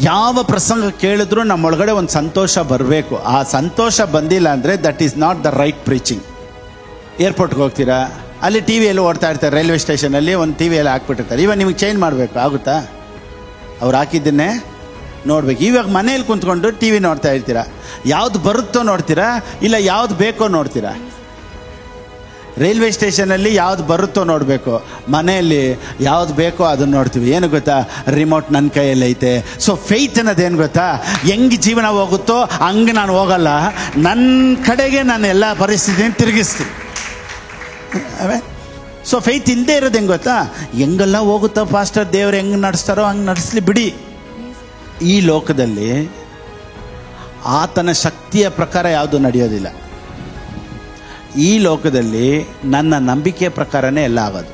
ಯಾವ ಪ್ರಸಂಗ ಕೇಳಿದ್ರೂ ನಮ್ಮೊಳಗಡೆ ಒಂದು ಸಂತೋಷ ಬರಬೇಕು. ಆ ಸಂತೋಷ ಬಂದಿಲ್ಲ ಅಂದರೆ that is not the right preaching. ಏರ್ಪೋರ್ಟ್ಗೆ ಹೋಗ್ತೀರಾ, ಅಲ್ಲಿ ಟಿ ವಿಯಲ್ಲಿ ಓಡ್ತಾ ಇರ್ತಾರೆ, ರೈಲ್ವೆ ಸ್ಟೇಷನಲ್ಲಿ ಒಂದು ಟಿ ವಿಯಲ್ಲಿ ಹಾಕ್ಬಿಟ್ಟಿರ್ತಾರೆ. ಇವಾಗ ನಿಮಗೆ ಚೇಂಜ್ ಮಾಡಬೇಕು, ಆಗುತ್ತಾ? ಅವ್ರು ಹಾಕಿದ್ದನ್ನೇ ನೋಡ್ಬೇಕು. ಇವಾಗ ಮನೇಲಿ ಕುಂತ್ಕೊಂಡು ಟಿ ವಿ ನೋಡ್ತಾ ಇರ್ತೀರಾ, ಯಾವ್ದು ಬರುತ್ತೋ ನೋಡ್ತೀರಾ, ಇಲ್ಲ ಯಾವ್ದು ಬೇಕೋ ನೋಡ್ತೀರಾ? ರೈಲ್ವೆ ಸ್ಟೇಷನಲ್ಲಿ ಯಾವ್ದು ಬರುತ್ತೋ ನೋಡಬೇಕು, ಮನೆಯಲ್ಲಿ ಯಾವ್ದು ಬೇಕೋ ಅದನ್ನು ನೋಡ್ತೀವಿ. ಏನು ಗೊತ್ತಾ? ರಿಮೋಟ್ ನನ್ನ ಕೈಯಲ್ಲಿ ಐತೆ. ಸೊ ಫೇತ್ ಅನ್ನೋದೇನು ಗೊತ್ತಾ? ಹೆಂಗೆ ಜೀವನ ಹೋಗುತ್ತೋ ಹಂಗೆ ನಾನು ಹೋಗಲ್ಲ, ನನ್ನ ಕಡೆಗೆ ನಾನು ಎಲ್ಲ ಪರಿಸ್ಥಿತಿನ ತಿರುಗಿಸ್ತೀನಿ. ಸೊ ಫೇತ್ ಇಲ್ಲದೆ ಇರೋದು ಹೆಂಗೆ ಗೊತ್ತಾ? ಹೆಂಗೆಲ್ಲ ಹೋಗುತ್ತೋ ಪಾಸ್ಟರ್, ದೇವ್ರು ಹೆಂಗೆ ನಡೆಸ್ತಾರೋ ಹಂಗೆ ನಡೆಸಲಿ ಬಿಡಿ. ಈ ಲೋಕದಲ್ಲಿ ಆತನ ಶಕ್ತಿಯ ಪ್ರಕಾರ ಯಾವುದು ನಡೆಯೋದಿಲ್ಲ. ಈ ಲೋಕದಲ್ಲಿ ನನ್ನ ನಂಬಿಕೆಯ ಪ್ರಕಾರನೇ ಎಲ್ಲ ಆಗೋದು.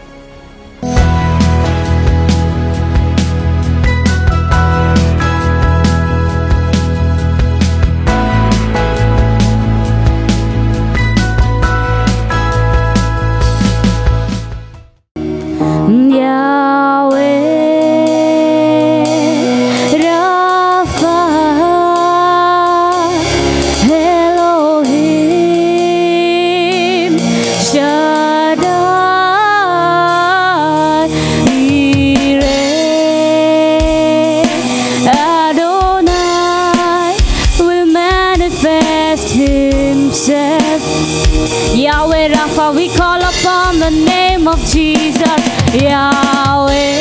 Yahweh Rapha, we call upon the name of Jesus. Yahweh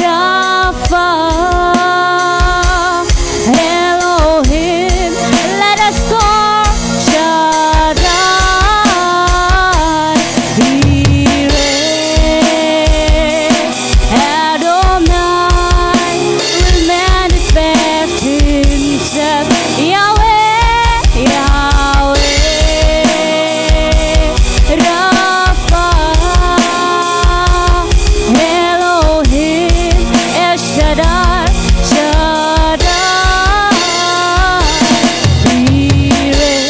Rapha, Elohim, let us call Shaddai, Yireh, Adonai will manifest himself. Yahweh, Yahweh Rapha, Elohim, El Shaddai, Shaddai, Yireh,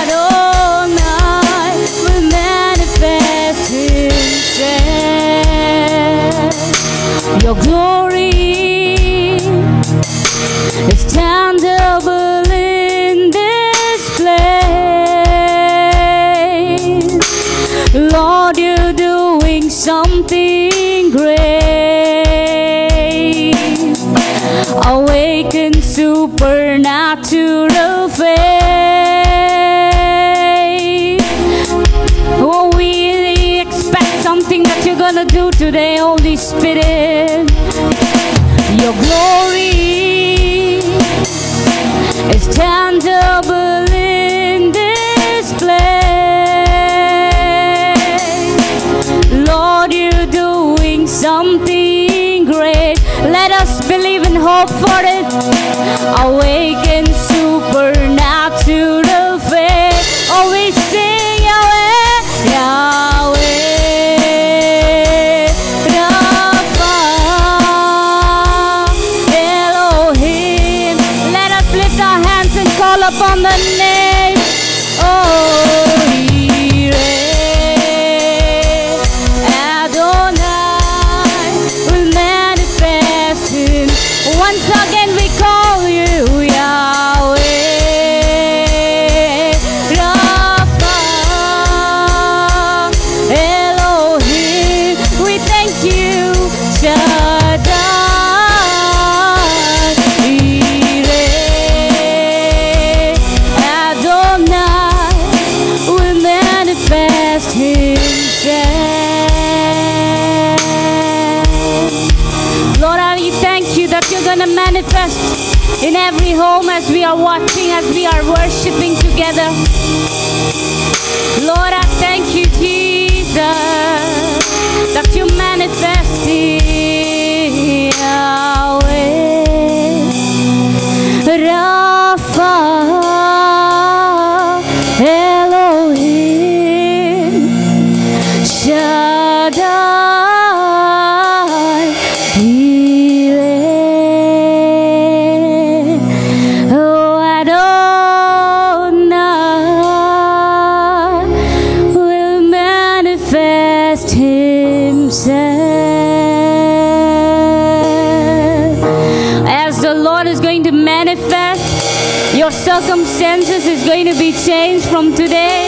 Adonai will manifest himself. Your glory is tangible in this place. Lord, you're doing something great. Awaken supernatural faith. Oh, we expect something that you're gonna do today, Holy Spirit. Your glory is tangible in this place. Lord, you're doing something great. Let us believe and hope for it. Awaken supernatural faith. Oh, we sing Yahweh, Yahweh Rapha, Elohim. Let us lift our hands and call upon the name. Oh, Yireh, Adonai will manifest him. Once again we call you Yahweh Rapha, Elohim. We thank you, Shaddai, Yireh, Adonai will manifest himself. Lord, I thank you that you're going to manifest in every home as we are watching, as we are worshiping together. Lord, I thank you, Jesus, that you manifest in Yahweh Rapha, Elohim, Shaddai, Yireh, oh Adonai will manifest himself. circumstances is going to be changed from today.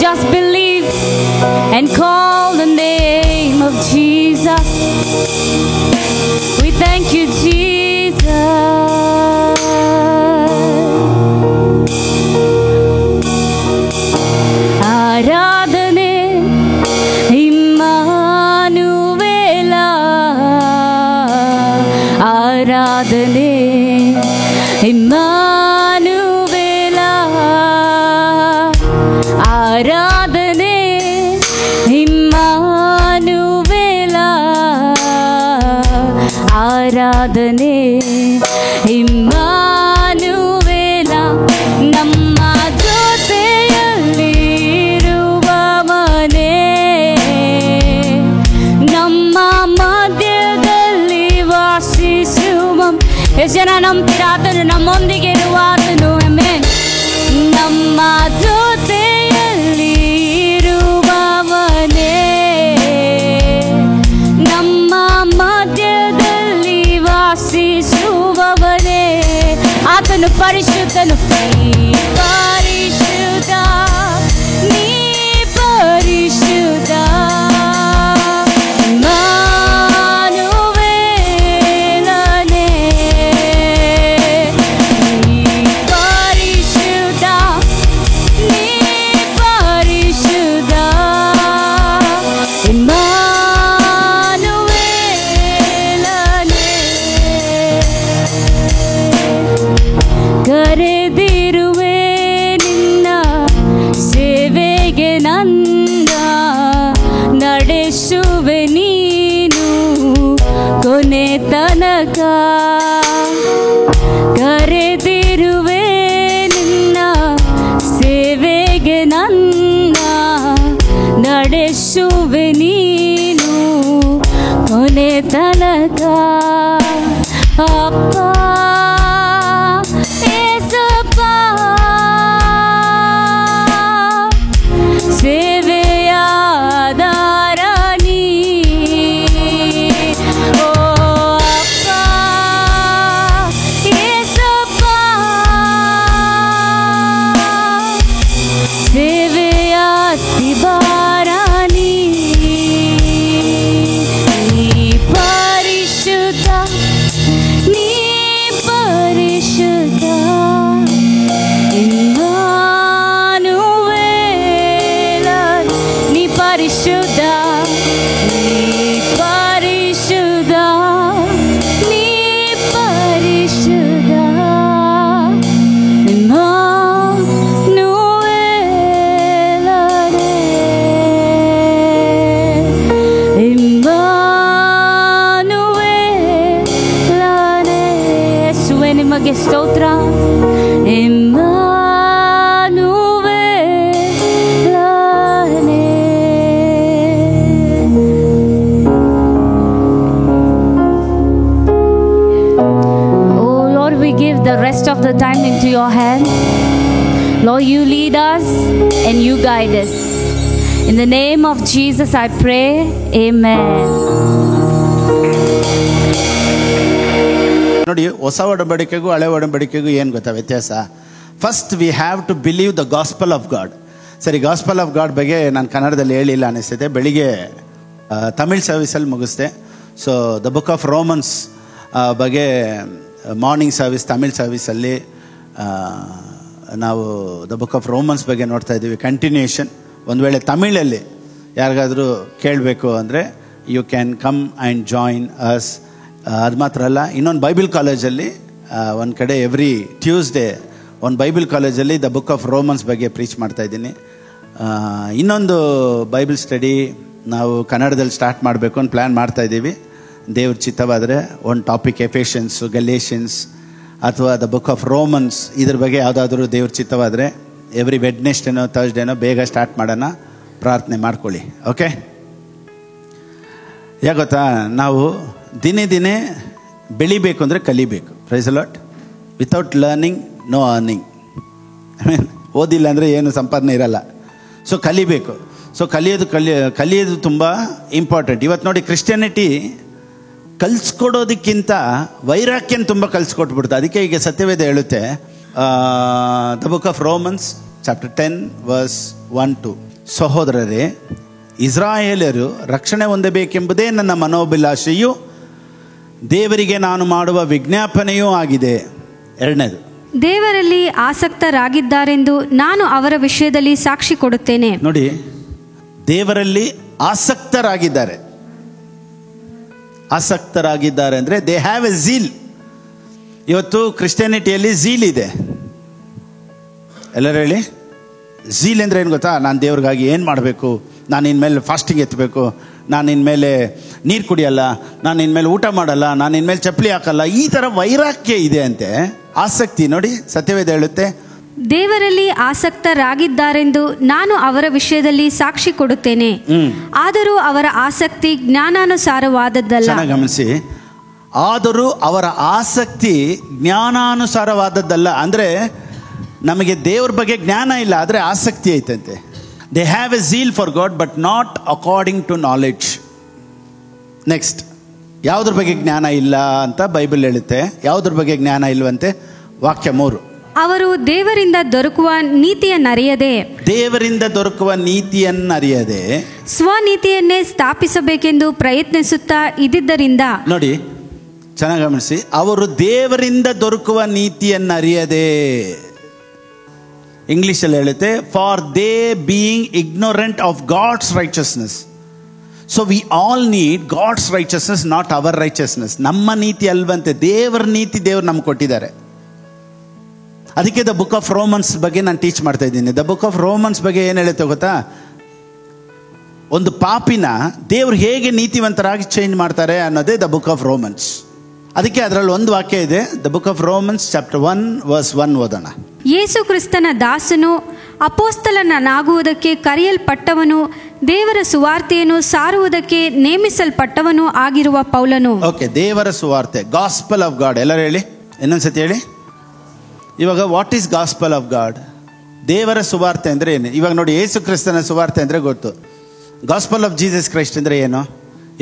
Just believe and call the name of Jesus. We thank you, Jesus. ಆರಾಧನೆ ಇಮ್ಮಾನುವೇಲ, ಆರಾಧನೆ ಇಮ್ಮಾನುವೇಲ, ಆರಾಧನೆ ಇಮ್ಮಾನುವೇಲ, ಆರಾಧನೆ ಇಮ್ಮಾನುವೇಲ. ನಮ್ಮ ಜೊತೆಯಲ್ಲಿರುವವನೇ, ನಮ್ಮ ಮಧ್ಯದಲ್ಲಿ ವಾಸಿಸುವ. ಎಷ್ಟು ಜನ ನಂಬ್ತೀರಾ ಆತನು ನಮ್ಮೊಂದಿಗೆ ಇರುವಾತನು? ಆಮೆನ್. ನಮ್ಮ ಜೊತೆಯಲ್ಲಿರುವವನೇ, ನಮ್ಮ ಮಧ್ಯದಲ್ಲಿ ವಾಸಿಸುವವನೇ, ಆತನು ಪರಿಶುದ್ಧನು. ಪರಿಶುದ್ಧ, ನೀ ಪರಿಶುದ್ಧ, ಇಮ್ಮಾನುವೇಲನೇ, ನೀ ಪರಿಶುದ್ಧ, ನೀ ಪರಿಶುದ್ಧ, ಇಮ್ಮಾನುವೇಲನೇ. ಕರೆದಿರುವೆ ನಿನ್ನ ಸೇವೆಗೆ ನನ್ನ, ನಡೆಸುವೆ ನೀನು ಕೊನೆ ತನಕ. ಕರೆದಿರುವೆ ನಿನ್ನ ಸೇವೆಗೆ ನನ್ನ, ನಡೆಸುವೆ ನೀನು ಕೊನೆ ತನಕ. ಅಪ್ಪ ಏಸಪ್ಪ, ಸೇವೆಯಾದಾರ ನೀ. ಓ ಅಪ್ಪ ಏಸಪ್ಪ, ಸೇವೆಯ ಸ್ಥಿಬಾರ ನೀ. ನೀ ಪರಿಶುದ್ಧ, ನೀ ಪರಿಶುದ್ಧ, ಇಮ್ಮಾನುವೇಲ. ನೀ ಪರಿಶುದ್ಧ, ನೀ ಪರಿಶುದ್ಧ, ನೀ ಪರಿಶುದ್ಧ, ಇಮ್ಮಾನುವೇಲನೇ, ಇಮ್ಮಾನುವೇಲನೇ. ಯೇಸುವೇ ನಿಮಗೆ ಸ್ತೋತ್ರ. ಇಮ್ಮಾನುವೇಲನೇ. Oh Lord, we give the rest of the time into your hand. Lord, you lead us and you guide us. In the name of Jesus I pray, amen. ನೋಡಿ, ಹೊಸ ಒಡಂಬಡಿಕೆಗೂ ಹಳೆ ಒಡಂಬಡಿಕೆಗೂ ಏನು ಗೊತ್ತಾ ವ್ಯತ್ಯಾಸ? First we have to believe the gospel of God. ಸರಿ, gospel of God ಬಗ್ಗೆ ನಾನು ಕನ್ನಡದಲ್ಲಿ ಹೇಳಿಲ್ಲ ಅನಿಸ್ತಿದೆ. ಬೆಳಿಗ್ಗೆ ತಮಿಳ್ ಸರ್ವಿಸಲ್ಲಿ ಮುಗಿಸ್ದೆ. So the book of Romans ಬಗ್ಗೆ ಮಾರ್ನಿಂಗ್ ಸರ್ವಿಸ್ ತಮಿಳ್ ಸರ್ವಿಸಲ್ಲಿ ನಾವು ದ ಬುಕ್ ಆಫ್ ರೋಮನ್ಸ್ ಬಗ್ಗೆ ನೋಡ್ತಾ ಇದ್ದೀವಿ. ಕಂಟಿನ್ಯೂಷನ್. ಒಂದು ವೇಳೆ ತಮಿಳಲ್ಲಿ ಯಾರಿಗಾದರೂ ಕೇಳಬೇಕು ಅಂದರೆ you can come and join us. ಅದು ಮಾತ್ರ ಅಲ್ಲ, ಇನ್ನೊಂದು ಬೈಬಲ್ ಕಾಲೇಜಲ್ಲಿ ಒಂದು ಕಡೆ ಎವ್ರಿ ಟ್ಯೂಸ್ಡೇ ಒಂದು ಬೈಬಲ್ ಕಾಲೇಜಲ್ಲಿ ದ ಬುಕ್ ಆಫ್ ರೋಮನ್ಸ್ ಬಗ್ಗೆ ಪ್ರೀಚ್ ಮಾಡ್ತಾಯಿದ್ದೀನಿ. ಇನ್ನೊಂದು ಬೈಬಲ್ ಸ್ಟಡಿ ನಾವು ಕನ್ನಡದಲ್ಲಿ ಸ್ಟಾರ್ಟ್ ಮಾಡಬೇಕು ಅಂತ ಪ್ಲ್ಯಾನ್ ಮಾಡ್ತಾಯಿದ್ದೀವಿ. ದೇವ್ರ ಚಿತ್ತವಾದರೆ ಒಂದು ಟಾಪಿಕ್ ಎಫೆಷನ್ಸು, ಗಲೇಷನ್ಸ್ ಅಥವಾ ದ ಬುಕ್ ಆಫ್ ರೋಮನ್ಸ್, ಇದ್ರ ಬಗ್ಗೆ ಯಾವುದಾದ್ರೂ ದೇವ್ರ ಚಿತ್ತವಾದರೆ ಎವ್ರಿ ವೆಡ್ನೆಸ್ಡೇನೋ ಥರ್ಸ್ಡೇನೋ ಬೇಗ ಸ್ಟಾರ್ಟ್ ಮಾಡೋಣ. ಪ್ರಾರ್ಥನೆ ಮಾಡ್ಕೊಳ್ಳಿ. ಓಕೆ? ಯಾಕೆ ಗೊತ್ತಾ, ನಾವು ದಿನೇ ದಿನೇ ಬೆಳಿಬೇಕು ಅಂದರೆ ಕಲಿಬೇಕು. Praise the Lord. Without learning no earning. ಓದಿಲ್ಲ ಅಂದರೆ ಏನು ಸಂಪಾದನೆ ಇರಲ್ಲ. ಸೊ ಕಲಿಬೇಕು. ಸೊ ಕಲಿಯೋದು ತುಂಬ ಇಂಪಾರ್ಟೆಂಟ್. ಇವತ್ತು ನೋಡಿ, ಕ್ರಿಶ್ಚಿಯಾನಿಟಿ ಕಲಿಸ್ಕೊಡೋದಕ್ಕಿಂತ ವೈರಾಗ್ಯನ ತುಂಬ ಕಲಿಸ್ಕೊಟ್ಬಿಡ್ತು. ಅದಕ್ಕೆ ಈಗ ಸತ್ಯವೇದ ಹೇಳುತ್ತೆ, the book of Romans chapter 10 verse 1-2. ಸಹೋದರರೇ, ಇಸ್ರಾಯೇಲರು ರಕ್ಷಣೆ ಹೊಂದಬೇಕೆಂಬುದೇ ನನ್ನ ಮನೋಭಿಲಾಷೆಯು, ದೇವರಿಗೆ ನಾನು ಮಾಡುವ ವಿಜ್ಞಾಪನೆಯೂ ಆಗಿದೆ. ಎರಡನೇದು, ದೇವರಲ್ಲಿ ಆಸಕ್ತರಾಗಿದ್ದಾರೆಂದು ನಾನು ಅವರ ವಿಷಯದಲ್ಲಿ ಸಾಕ್ಷಿ ಕೊಡುತ್ತೇನೆ. ನೋಡಿ, ದೇವರಲ್ಲಿ ಆಸಕ್ತರಾಗಿದ್ದಾರೆ. ಆಸಕ್ತರಾಗಿದ್ದಾರೆ ಅಂದರೆ ದೇ ಹ್ಯಾವ್ ಎ ಝೀಲ್. ಇವತ್ತು ಕ್ರಿಶ್ಚಿಯಾನಿಟಿಯಲ್ಲಿ ಝೀಲ್ ಇದೆ. ಎಲ್ಲರೂ ಹೇಳಿ, ಝೀಲ್ ಅಂದರೆ ಏನು ಗೊತ್ತಾ? ನಾನು ದೇವ್ರಿಗಾಗಿ ಏನು ಮಾಡಬೇಕು, ನಾನು ಇನ್ಮೇಲೆ ಫಾಸ್ಟಿಂಗ್ ಎತ್ತಬೇಕು, ನಾನು ಇನ್ಮೇಲೆ ನೀರು ಕುಡಿಯಲ್ಲ, ನಾನು ಇನ್ಮೇಲೆ ಊಟ ಮಾಡಲ್ಲ, ನಾನು ಇನ್ಮೇಲೆ ಚಪ್ಪಲಿ ಹಾಕಲ್ಲ, ಈ ಥರ ವೈರಾಗ್ಯ ಇದೆ ಅಂತೆ. ಆಸಕ್ತಿ ನೋಡಿ, ಸತ್ಯವೇದ ಹೇಳುತ್ತೆ, ದೇವರಲ್ಲಿ ಆಸಕ್ತರಾಗಿದ್ದಾರೆಂದು ನಾನು ಅವರ ವಿಷಯದಲ್ಲಿ ಸಾಕ್ಷಿ ಕೊಡುತ್ತೇನೆ. ಆದರೂ ಅವರ ಆಸಕ್ತಿ ಜ್ಞಾನಾನುಸಾರವಾದದ್ದಲ್ಲ. ಚೆನ್ನಾಗಿ ಗಮನಿಸಿ, ಆದರೂ ಅವರ ಆಸಕ್ತಿ ಜ್ಞಾನಾನುಸಾರವಾದದ್ದಲ್ಲ. ಅಂದರೆ ನಮಗೆ ದೇವ್ರ ಬಗ್ಗೆ ಜ್ಞಾನ ಇಲ್ಲ, ಆದರೆ ಆಸಕ್ತಿ ಐತಂತೆ. They have a zeal for God but not according to knowledge. Next, ಯಾವುದ್ರ ಬಗ್ಗೆ ಜ್ಞಾನ ಇಲ್ಲ ಅಂತ ಬೈಬಲ್ ಹೇಳುತ್ತೆ. ಯಾವುದ್ರ ಬಗ್ಗೆ ಜ್ಞಾನ ಇಲ್ವಂತೆ? ವಾಕ್ಯ 3. ಅವರು ದೇವರಿಂದ ದೊರಕುವ ನೀತಿಯನ್ನರಿಯದೆ, ದೇವರಿಂದ ದೊರಕುವ ನೀತಿಯನ್ನರಿಯದೆ ಸ್ವನೀತಿಯನ್ನೇ ಸ್ಥಾಪಿಸಬೇಕೆಂದು ಪ್ರಯತ್ನಿಸುತ್ತಾ ಇದ್ದಿದ್ದರಿಂದ. ನೋಡಿ, ಚೆನ್ನಾಗಿ ಗಮನಿಸಿ, ಅವರು ದೇವರಿಂದ ದೊರಕುವ ನೀತಿಯನ್ನರಿಯದೆ, ಇಂಗ್ಲಿಷಲ್ಲಿ ಹೇಳುತ್ತೆ, for they being ignorant of God's righteousness. So we all need God's righteousness, not our righteousness. ನಮ್ಮ ನೀತಿ ಅಲ್ವಂತೆ, ದೇವರ ನೀತಿ ದೇವ್ರು ನಮ್ಗೆ ಕೊಟ್ಟಿದ್ದಾರೆ. ಅದಕ್ಕೆ ದ ಬುಕ್ ಆಫ್ ರೋಮನ್ಸ್ ಬಗ್ಗೆ ನಾನು ಟೀಚ್ ಮಾಡ್ತಾ ಇದ್ದೀನಿ. ದ ಬುಕ್ ಆಫ್ ರೋಮನ್ಸ್ ಬಗ್ಗೆ ಏನು ಹೇಳುತ್ತೆ ಗೊತ್ತಾ? ಒಂದು ಪಾಪಿನ ದೇವ್ರು ಹೇಗೆ ನೀತಿವಂತರಾಗಿ ಚೇಂಜ್ ಮಾಡ್ತಾರೆ ಅನ್ನೋದೇ ದ ಬುಕ್ ಆಫ್ ರೋಮನ್ಸ್. ಅದಕ್ಕೆ ಅದರಲ್ಲಿ ಒಂದು ವಾಕ್ಯ ಇದೆ, the book of Romans chapter 1 verse 1 ಓದೋಣ. ಯೇಸು ಕ್ರಿಸ್ತನ ದಾಸನು ಅಪೋಸ್ತಲನಾಗುವುದಕ್ಕೆ ಕರೆಯಲ್ಪಟ್ಟವನು, ದೇವರ ಸುವಾರ್ತೆಯನ್ನು ಸಾರುವುದಕ್ಕೆ ನೇಮಿಸಲ್ಪಟ್ಟವನು ಆಗಿರುವ ಪೌಲನು. ಓಕೆ, ದೇವರ ಸುವಾರ್ತೆ, ಗಾಸ್ಪಲ್ ಆಫ್ ಗಾಡ್. ಎಲ್ಲರೂ ಹೇಳಿ, ಇನ್ನೊಂದ್ಸತಿ ಹೇಳಿ. ಇವಾಗ what is gospel of god? ದೇವರ ಸುವಾರ್ತೆ ಅಂದರೆ ಏನು? ಇವಾಗ ನೋಡಿ, ಯೇಸು ಕ್ರಿಸ್ತನ ಸುವಾರ್ತೆ ಅಂದರೆ ಗೊತ್ತು. ಗಾಸ್ಪಲ್ ಆಫ್ ಜೀಸಸ್ ಕ್ರೈಸ್ಟ್ ಅಂದರೆ ಏನು?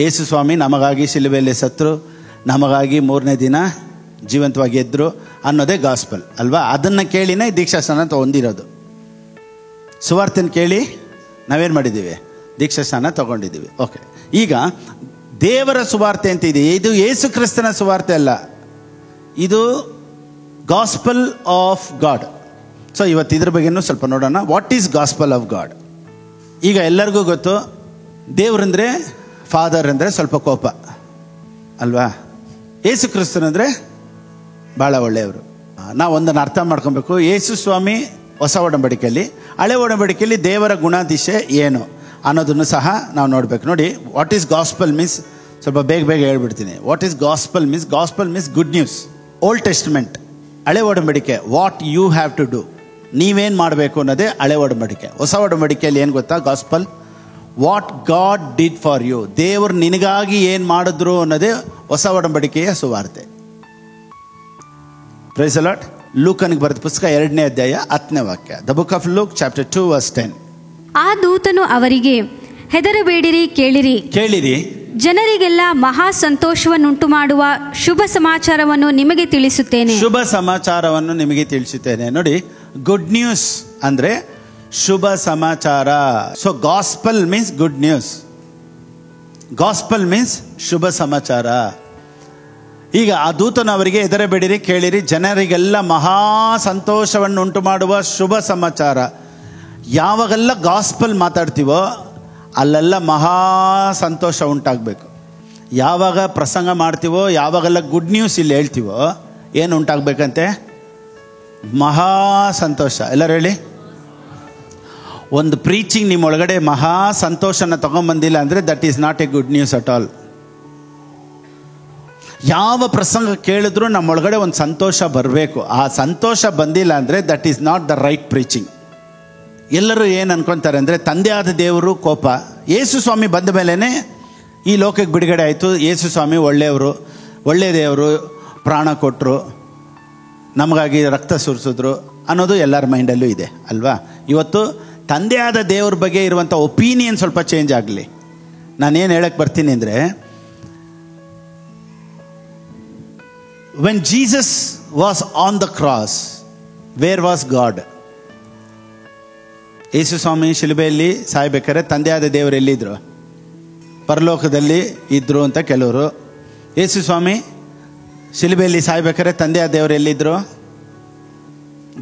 ಯೇಸು ಸ್ವಾಮಿ ನಮಗಾಗಿ ಶಿಲುಬೆಯಲ್ಲಿ ಸತ್ರು, ನಮಗಾಗಿ 3ನೇ ದಿನ ಜೀವಂತವಾಗಿ ಎದ್ರು ಅನ್ನೋದೇ ಗಾಸ್ಪಲ್ ಅಲ್ವಾ? ಅದನ್ನು ಕೇಳಿನೇ ದೀಕ್ಷಾಸ್ನಾನ ಹೊಂದಿರೋದು. ಸುವಾರ್ತೆನ ಕೇಳಿ ನಾವೇನು ಮಾಡಿದ್ದೀವಿ? ದೀಕ್ಷಾಸ್ನಾನ ತಗೊಂಡಿದ್ದೀವಿ. ಓಕೆ, ಈಗ ದೇವರ ಸುವಾರ್ತೆ ಅಂತ ಇದೆ. ಇದು ಯೇಸು ಕ್ರಿಸ್ತನ ಸುವಾರ್ತೆ ಅಲ್ಲ, ಇದು ಗಾಸ್ಪಲ್ ಆಫ್ ಗಾಡ್. ಸೊ ಇವತ್ತು ಇದ್ರ ಬಗ್ಗೆನೂ ಸ್ವಲ್ಪ ನೋಡೋಣ. What is gospel of god? ಈಗ ಎಲ್ಲರಿಗೂ ಗೊತ್ತು, ದೇವ್ರಂದರೆ ಫಾದರ್ ಅಂದರೆ ಸ್ವಲ್ಪ ಕೋಪ ಅಲ್ವಾ? ಯೇಸು ಕ್ರಿಸ್ತನಂದರೆ ಭಾಳ ಒಳ್ಳೆಯವರು. ನಾವು ಒಂದನ್ನು ಅರ್ಥ ಮಾಡ್ಕೊಬೇಕು. ಯೇಸು ಸ್ವಾಮಿ ಹೊಸ ಒಡಂಬಡಿಕೆಯಲ್ಲಿ, ಹಳೆ ಒಡಂಬಡಿಕೆಯಲ್ಲಿ ದೇವರ ಗುಣಾತಿಶಯ ಏನು ಅನ್ನೋದನ್ನು ಸಹ ನಾವು ನೋಡಬೇಕು. ನೋಡಿ, ವಾಟ್ ಈಸ್ ಗಾಸ್ಪಲ್ ಮೀನ್ಸ್, ಸ್ವಲ್ಪ ಬೇಗ ಹೇಳ್ಬಿಡ್ತೀನಿ. What is gospel means? Gospel means good news. Old testament, ಹಳೆ ಒಡಂಬಡಿಕೆ, what you have to do, ನೀವೇನು ಮಾಡಬೇಕು ಅನ್ನೋದೇ ಹಳೆ ಒಡಂಬಡಿಕೆ. ಹೊಸ ಒಡಂಬಡಿಕೆಯಲ್ಲಿ ಏನು ಗೊತ್ತಾ? Gospel, what God did for you, ದೇವರು ನಿನಗಾಗಿ ಏನು ಮಾಡಿದ್ರು ಅನ್ನೋದೇ ಹೊಸ ಒಡಂಬಡಿಕೆಯ ಸುವಾರ್ತೆ. Price the lord. ಲೂಕನಿಗೆ ಬರೆದ ಪುಸ್ತಕ 2ನೇ ಅಧ್ಯಾಯ 10ನೇ ವಾಕ್ಯ. The book of Luke chapter 2 verse 10. ಆ ದೂತನು ಅವರಿಗೆ, ಹೆದರಬೇಡಿರಿ, ಕೇಳಿರಿ, ಜನರಿಗೆಲ್ಲ ಮಹಾ ಸಂತೋಷವನ್ನುಂಟು ಮಾಡುವ ಶುಭ ಸಮಾಚಾರವನ್ನು ನಿಮಗೆ ತಿಳಿಸುತ್ತೇನೆ. ಶುಭ ಸಮಾಚಾರವನ್ನು ನಿಮಗೆ ತಿಳಿಸುತ್ತೇನೆ. ನೋಡಿ, ಗುಡ್ ನ್ಯೂಸ್ ಅಂದರೆ ಶುಭ ಸಮಾಚಾರ. So gospel means good news. Gospel means ಶುಭ ಸಮಾಚಾರ. ಈಗ ಆ ದೂತನು ಅವರಿಗೆ, ಹೆದರಬೇಡಿರಿ, ಕೇಳಿರಿ, ಜನರಿಗೆಲ್ಲ ಮಹಾ ಸಂತೋಷವನ್ನು ಉಂಟು ಮಾಡುವ ಶುಭ ಸಮಾಚಾರ. ಯಾವಾಗೆಲ್ಲ ಗಾಸ್ಪಲ್ ಮಾತಾಡ್ತೀವೋ ಅಲ್ಲೆಲ್ಲ ಮಹಾ ಸಂತೋಷ ಉಂಟಾಗಬೇಕು. ಯಾವಾಗ ಪ್ರಸಂಗ ಮಾಡ್ತೀವೋ, ಯಾವಾಗೆಲ್ಲ ಗುಡ್ ನ್ಯೂಸ್ ಇಲ್ಲಿ ಹೇಳ್ತೀವೋ, ಏನು ಉಂಟಾಗಬೇಕಂತೆ? ಮಹಾ ಸಂತೋಷ. ಎಲ್ಲರೂ ಹೇಳಿ. ಒಂದು ಪ್ರೀಚಿಂಗ್ ನಿಮ್ಮೊಳಗಡೆ ಮಹಾ ಸಂತೋಷನ ತಗೊಂಬಂದಿಲ್ಲ ಅಂದರೆ that is not A good news at all. ಯಾವ ಪ್ರಸಂಗ ಕೇಳಿದ್ರೂ ನಮ್ಮೊಳಗಡೆ ಒಂದು ಸಂತೋಷ ಬರಬೇಕು. ಆ ಸಂತೋಷ ಬಂದಿಲ್ಲ ಅಂದರೆ that is not the right preaching. ಎಲ್ಲರೂ ಏನು ಅನ್ಕೊತಾರೆ ಅಂದರೆ, ತಂದೆಯಾದ ದೇವರು ಕೋಪ. ಯೇಸು ಸ್ವಾಮಿ ಬಂದ ಮೇಲೇ ಈ ಲೋಕಕ್ಕೆ ಬಿಡುಗಡೆ ಆಯಿತು. ಯೇಸು ಸ್ವಾಮಿ ಒಳ್ಳೆಯ ದೇವರು, ಪ್ರಾಣ ಕೊಟ್ಟರು, ನಮಗಾಗಿ ರಕ್ತ ಸುರಿಸಿದ್ರು ಅನ್ನೋದು ಎಲ್ಲರ ಮೈಂಡಲ್ಲೂ ಇದೆ ಅಲ್ವಾ? ಇವತ್ತು ತಂದೆಯಾದ ದೇವ್ರ ಬಗ್ಗೆ ಇರುವಂಥ ಒಪಿನಿಯನ್ ಸ್ವಲ್ಪ ಚೇಂಜ್ ಆಗಲಿ. ನಾನೇನು ಹೇಳಕ್ಕೆ ಬರ್ತೀನಿ ಅಂದರೆ, when Jesus was on the cross, where was God? Yesu Swami ಶಿಲುಬೆಯಲ್ಲಿ ಸಾಯ್ಬೇಕಾದ್ರೆ ತಂದೆಯಾದ ದೇವರು ಎಲ್ಲಿದ್ರು? ಪರಲೋಕದಲ್ಲಿ ಇದ್ರು ಅಂತ ಕೆಲವರು. ಯೇಸು ಸ್ವಾಮಿ ಶಿಲುಬೆಯಲ್ಲಿ ಸಾಯ್ಬೇಕಾದ್ರೆ ತಂದೆಯಾದ ದೇವರು ಎಲ್ಲಿದ್ರು?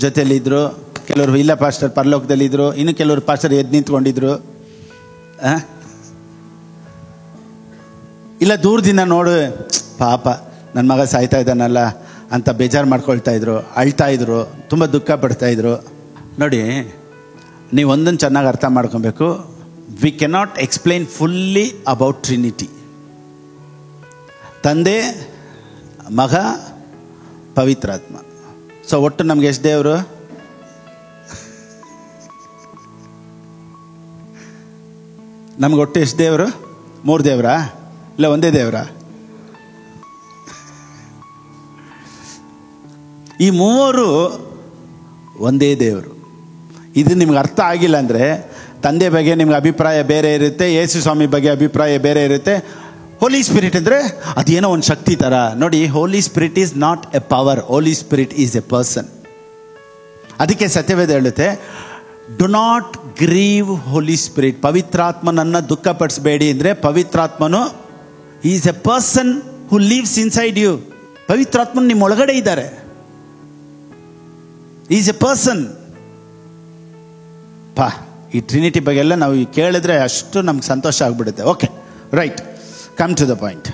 ಜೊತೆಯಲ್ಲಿದ್ದರು. ಕೆಲವರು ಇಲ್ಲ ಪಾಸ್ಟರ್ ಪರಲೋಕದಲ್ಲಿದ್ದರು, ಇನ್ನು ಕೆಲವರು ಪಾಸ್ಟರ್ ಎದ್ದು ನಿಂತ್ಕೊಂಡಿದ್ರು, ಇಲ್ಲ ದೂರದಿಂದ ನೋಡು ಪಾಪ ನನ್ನ ಮಗ ಸಾಯ್ತಾ ಇದ್ದಾನಲ್ಲ ಅಂತ ಬೇಜಾರು ಮಾಡ್ಕೊಳ್ತಾ ಇದ್ರು, ಅಳ್ತಾ ಇದ್ರು, ತುಂಬ ದುಃಖ ಪಡ್ತಾ ಇದ್ರು. ನೋಡಿ, ನೀವು ಒಂದನ್ನು ಚೆನ್ನಾಗಿ ಅರ್ಥ ಮಾಡ್ಕೊಬೇಕು. We cannot explain fully about Trinity. ತಂದೆ, ಮಗ, ಪವಿತ್ರಾತ್ಮ. ಸೊ ಒಟ್ಟು ನಮ್ಗೆ ಎಷ್ಟು ದೇವರು? ನಮ್ಗೆ ಒಟ್ಟು ಎಷ್ಟು ದೇವರು? 3 ದೇವರಾ ಇಲ್ಲ ಒಂದೇ ದೇವರಾ? ಈ 3 ಒಂದೇ ದೇವರು. ಇದು ನಿಮ್ಗೆ ಅರ್ಥ ಆಗಿಲ್ಲ ಅಂದರೆ ತಂದೆ ಬಗ್ಗೆ ನಿಮ್ಗೆ ಅಭಿಪ್ರಾಯ ಬೇರೆ ಇರುತ್ತೆ, ಯೇಸು ಸ್ವಾಮಿ ಬಗ್ಗೆ ಅಭಿಪ್ರಾಯ ಬೇರೆ ಇರುತ್ತೆ. ಹೋಲಿ ಸ್ಪಿರಿಟ್ ಅಂದರೆ ಅದೇನೋ ಒಂದು ಶಕ್ತಿ ಥರ. ನೋಡಿ, Holy Spirit is not a power, Holy Spirit is a person. ಅದಕ್ಕೆ ಸತ್ಯವೇದ ಹೇಳುತ್ತೆ, do not grieve Holy Spirit. ಪವಿತ್ರಾತ್ಮನನ್ನು ದುಃಖಪಡಿಸಬೇಡಿ ಅಂದರೆ, ಪವಿತ್ರಾತ್ಮನು is a person who lives inside you. ಪವಿತ್ರಾತ್ಮನು ನಿಮ್ಮ ಒಳಗಡೆ ಇದ್ದಾರೆ. Is a person. ಈ ಟ್ರಿನಿಟಿ ಬಗ್ಗೆ ಎಲ್ಲ ನಾವು ಕೇಳಿದ್ರೆ ಅಷ್ಟು ನಮ್ಗೆ ಸಂತೋಷ ಆಗ್ಬಿಡುತ್ತೆ. Okay, right, come to the point.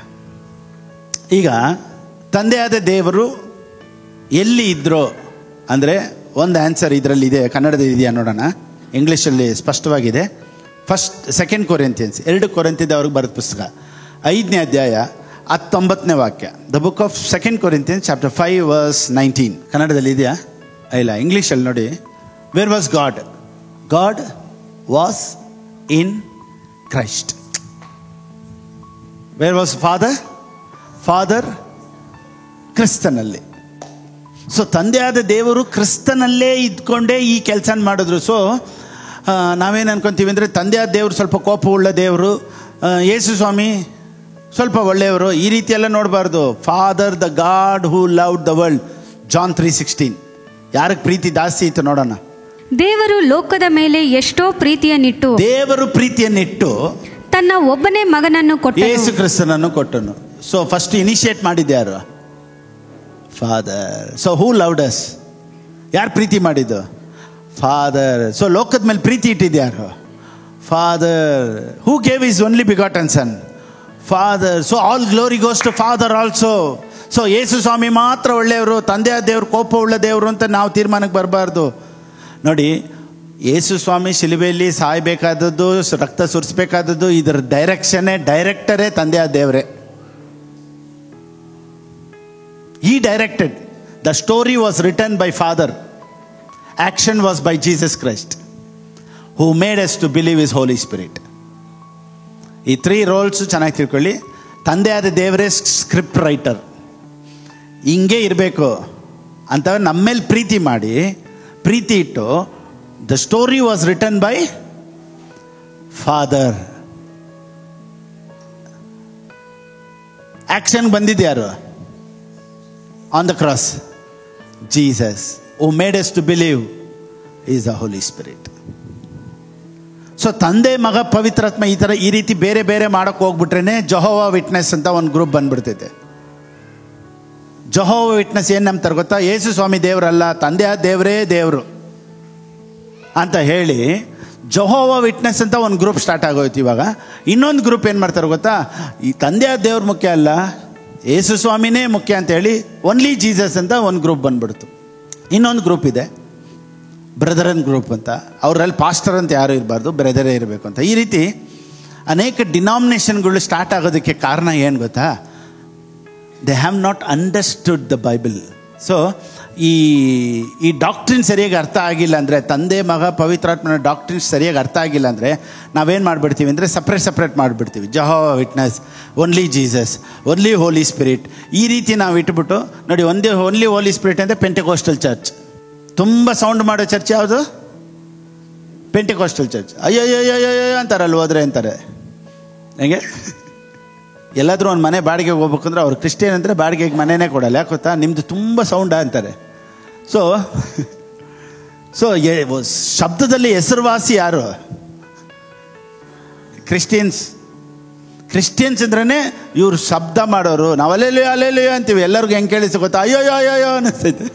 ಈಗ ತಂದೆಯಾದ ದೇವರು ಎಲ್ಲಿ ಇದ್ರೋ ಅಂದರೆ ಒಂದು ಆನ್ಸರ್ ಇದರಲ್ಲಿ ಇದೆ, ಕನ್ನಡದಲ್ಲಿ ಇದೆಯಾ ನೋಡೋಣ. ಇಂಗ್ಲೀಷಲ್ಲಿ ಸ್ಪಷ್ಟವಾಗಿದೆ. 2 ಕೊರಿಂಥಿಯನ್ಸ್ 2 ಕೊರಿಂಥದವ್ರಿಗೆ ಬರೆದ ಪುಸ್ತಕ 5ನೇ ಅಧ್ಯಾಯ 19ನೇ ವಾಕ್ಯ. The book of 2 Corinthians chapter 5 verse 19. ಕನ್ನಡದಲ್ಲಿ ಇದೆಯಾ? ಇಲ್ಲ, ಇಂಗ್ಲೀಷಲ್ಲಿ ನೋಡಿ. Where was God? God was in Christ. Where was Father? Father ಕ್ರಿಸ್ತನಲ್ಲಿ. ಸೊ ತಂದೆಯಾದ ದೇವರು ಕ್ರಿಸ್ತನಲ್ಲೇ ಇದ್ಕೊಂಡೇ ಈ ಕೆಲಸ ಮಾಡಿದ್ರು. ಸೊ ನಾವೇನು ಅನ್ಕೊಂತೀವಿ ಅಂದರೆ, ತಂದೆಯಾದ ದೇವರು ಸ್ವಲ್ಪ ಕೋಪವುಳ್ಳ ದೇವರು, ಯೇಸು ಸ್ವಾಮಿ ಸ್ವಲ್ಪ ಒಳ್ಳೆಯವರು, ಈ ರೀತಿ ಎಲ್ಲ ನೋಡಬಾರ್ದು. Father the God who loved the world. John 3:16. ಯಾರಿಗೆ ಪ್ರೀತಿ ಜಾಸ್ತಿ ಇತ್ತು ನೋಡೋಣ. ದೇವರು ಲೋಕದ ಮೇಲೆ ಎಷ್ಟೋ ಪ್ರೀತಿಯನ್ನಿಟ್ಟು, ದೇವರು ಪ್ರೀತಿಯನ್ನಿಟ್ಟು ತನ್ನ ಒಬ್ಬನೇ ಮಗನನ್ನು ಕೊಟ್ಟು, ಯೇಸು ಕ್ರಿಸ್ತನನ್ನು ಕೊಟ್ಟನು. ಸೊ ಫಸ್ಟ್ ಇನಿಷಿಯೇಟ್ ಮಾಡಿದ್ಯಾರು? Father. So who loved us? ಯಾರು ಪ್ರೀತಿ ಮಾಡಿದ್ದು? ಫಾದರ್. ಸೊ ಲೋಕದ ಮೇಲೆ ಪ್ರೀತಿ ಇಟ್ಟಿದ್ಯಾರು? Father. Who gave his only begotten son? Father. So all glory goes to father also. So Yesu Swami ಮಾತ್ರ ಒಳ್ಳೆಯವರು, ತಂದೆಯ ದೇವರು ಕೋಪ ಉಳ್ಳ ದೇವರು ಅಂತ ನಾವು ತೀರ್ಮಾನಕ್ಕೆ ಬರಬಾರ್ದು. ನೋಡಿ, ಯೇಸು ಸ್ವಾಮಿ ಶಿಲುಬೆಯಲ್ಲಿ ಸಾಯಬೇಕಾದದ್ದು, ರಕ್ತ ಸುರಿಸಬೇಕಾದದ್ದು, ಇದರ ಡೈರೆಕ್ಟರೇ ತಂದೆಯ ದೇವರೇ. He directed. The story was written by Father. Action was by Jesus Christ, who made us to believe His Holy Spirit. ಈ 3 ರೋಲ್ಸ್ ಚೆನ್ನಾಗಿ ತಿಳ್ಕೊಳ್ಳಿ. ತಂದೆಯಾದ ದೇವರೇ ಸ್ಕ್ರಿಪ್ಟ್ ರೈಟರ್. ಹಿಂಗೆ ಇರಬೇಕು ಅಂತ ನಮ್ಮೇಲೆ ಪ್ರೀತಿ ಮಾಡಿ, ಪ್ರೀತಿ ಇಟ್ಟು, the story was written by father. Action ಬಂದಿದ್ಯಾರು? On the cross, Jesus, who made us to believe, is the Holy Spirit. So ತಂದೆ, ಮಗ, ಪವಿತ್ರಾತ್ಮ ಈ ರೀತಿ ಬೇರೆ ಬೇರೆ ಮಾಡೋಕ್ಕೆ ಹೋಗ್ಬಿಟ್ರೇನೆ ಜೆಹೋವಾ ವಿಟ್ನೆಸ್ ಅಂತ ಒಂದು ಗ್ರೂಪ್ ಬಂದ್ಬಿಡ್ತೈತೆ. ಜೆಹೋವಾ ವಿಟ್ನೆಸ್ ಏನು ನಂಬ್ತಾರೆ ಗೊತ್ತಾ? ಯೇಸು ಸ್ವಾಮಿ ದೇವರಲ್ಲ, ತಂದೆಯ ದೇವರೇ ದೇವರು ಅಂತ ಹೇಳಿ ಜೆಹೋವಾ ವಿಟ್ನೆಸ್ ಅಂತ ಒಂದು ಗ್ರೂಪ್ ಸ್ಟಾರ್ಟ್ ಆಗೋಯ್ತು. ಇವಾಗ ಇನ್ನೊಂದು ಗ್ರೂಪ್ ಏನು ಮಾಡ್ತಾರೆ ಗೊತ್ತಾ? ಈ ತಂದೆಯ ದೇವ್ರ ಮುಖ್ಯ ಅಲ್ಲ, ಯೇಸು ಸ್ವಾಮಿನೇ ಮುಖ್ಯ ಅಂತ ಹೇಳಿ ಓನ್ಲಿ ಜೀಸಸ್ ಅಂತ ಒಂದು ಗ್ರೂಪ್ ಬಂದ್ಬಿಡ್ತು. ಇನ್ನೊಂದು ಗ್ರೂಪ್ ಇದೆ, ಬ್ರದರನ್ ಗ್ರೂಪ್ ಅಂತ. ಅವರಲ್ಲಿ ಪಾಸ್ಟರ್ ಅಂತ ಯಾರು ಇರಬಾರ್ದು, ಬ್ರದರೇ ಇರಬೇಕು ಅಂತ. ಈ ರೀತಿ ಅನೇಕ ಡಿನಾಮಿನೇಷನ್ಗಳು ಸ್ಟಾರ್ಟ್ ಆಗೋದಕ್ಕೆ ಕಾರಣ ಏನು ಗೊತ್ತಾ? They have not understood the Bible. So ಈ ಡಾಕ್ಟ್ರಿನ್ ಸರಿಯಾಗಿ ಅರ್ಥ ಆಗಿಲ್ಲ ಅಂದರೆ, ತಂದೆ, ಮಗ, ಪವಿತ್ರಾತ್ಮನ ಡಾಕ್ಟ್ರಿನ್ ಸರಿಯಾಗಿ ಅರ್ಥ ಆಗಿಲ್ಲ ಅಂದರೆ ನಾವೇನು ಮಾಡಿಬಿಡ್ತೀವಿ ಅಂದರೆ ಸಪ್ರೇಟ್ ಮಾಡಿಬಿಡ್ತೀವಿ. Jehovah witness, only Jesus, only Holy Spirit, ಈ ರೀತಿ ನಾವು ಇಟ್ಬಿಟ್ಟು ನೋಡಿ. ಓನ್ಲಿ ಹೋಲಿ ಸ್ಪಿರಿಟ್ ಅಂದರೆ ಪೆಂಟೆಕೋಸ್ಟಲ್ ಚರ್ಚ್. ತುಂಬ ಸೌಂಡ್ ಮಾಡೋ ಚರ್ಚ್ ಯಾವುದು? Pentecostal church. ಅಯ್ಯೋ ಅಂತಾರಲ್ಲ, ಹೋದ್ರೆ ಅಂತಾರೆ. ಹೇಗೆ ಎಲ್ಲಾದರೂ ಒಂದು ಮನೆ ಬಾಡಿಗೆಗೆ ಹೋಗ್ಬೇಕಂದ್ರೆ ಅವ್ರು ಕ್ರಿಶ್ಚಿಯನ್ ಅಂದರೆ ಬಾಡಿಗೆಗೆ ಮನೆಯೇ ಕೊಡಲ್ಲ. ಯಾಕೆ ಗೊತ್ತಾ? ನಿಮ್ಮದು ತುಂಬ ಸೌಂಡ ಅಂತಾರೆ. ಸೊ ಸೊ ಶಬ್ದದಲ್ಲಿ ಹೆಸರುವಾಸಿ ಯಾರು? ಕ್ರಿಶ್ಚಿಯನ್ಸ್ ಅಂದ್ರೇ ಇವ್ರು ಶಬ್ದ ಮಾಡೋರು. ನಾವು ಅಲ್ಲೆಲ್ಲೋ ಅಂತೀವಿ, ಎಲ್ಲರಿಗೂ ಹೆಂಗೆ ಕೇಳಿಸಿ ಗೊತ್ತಾ? ಅಯ್ಯೋ ಅಯ್ಯೋ ಅನಿಸ್ತೈತೆ.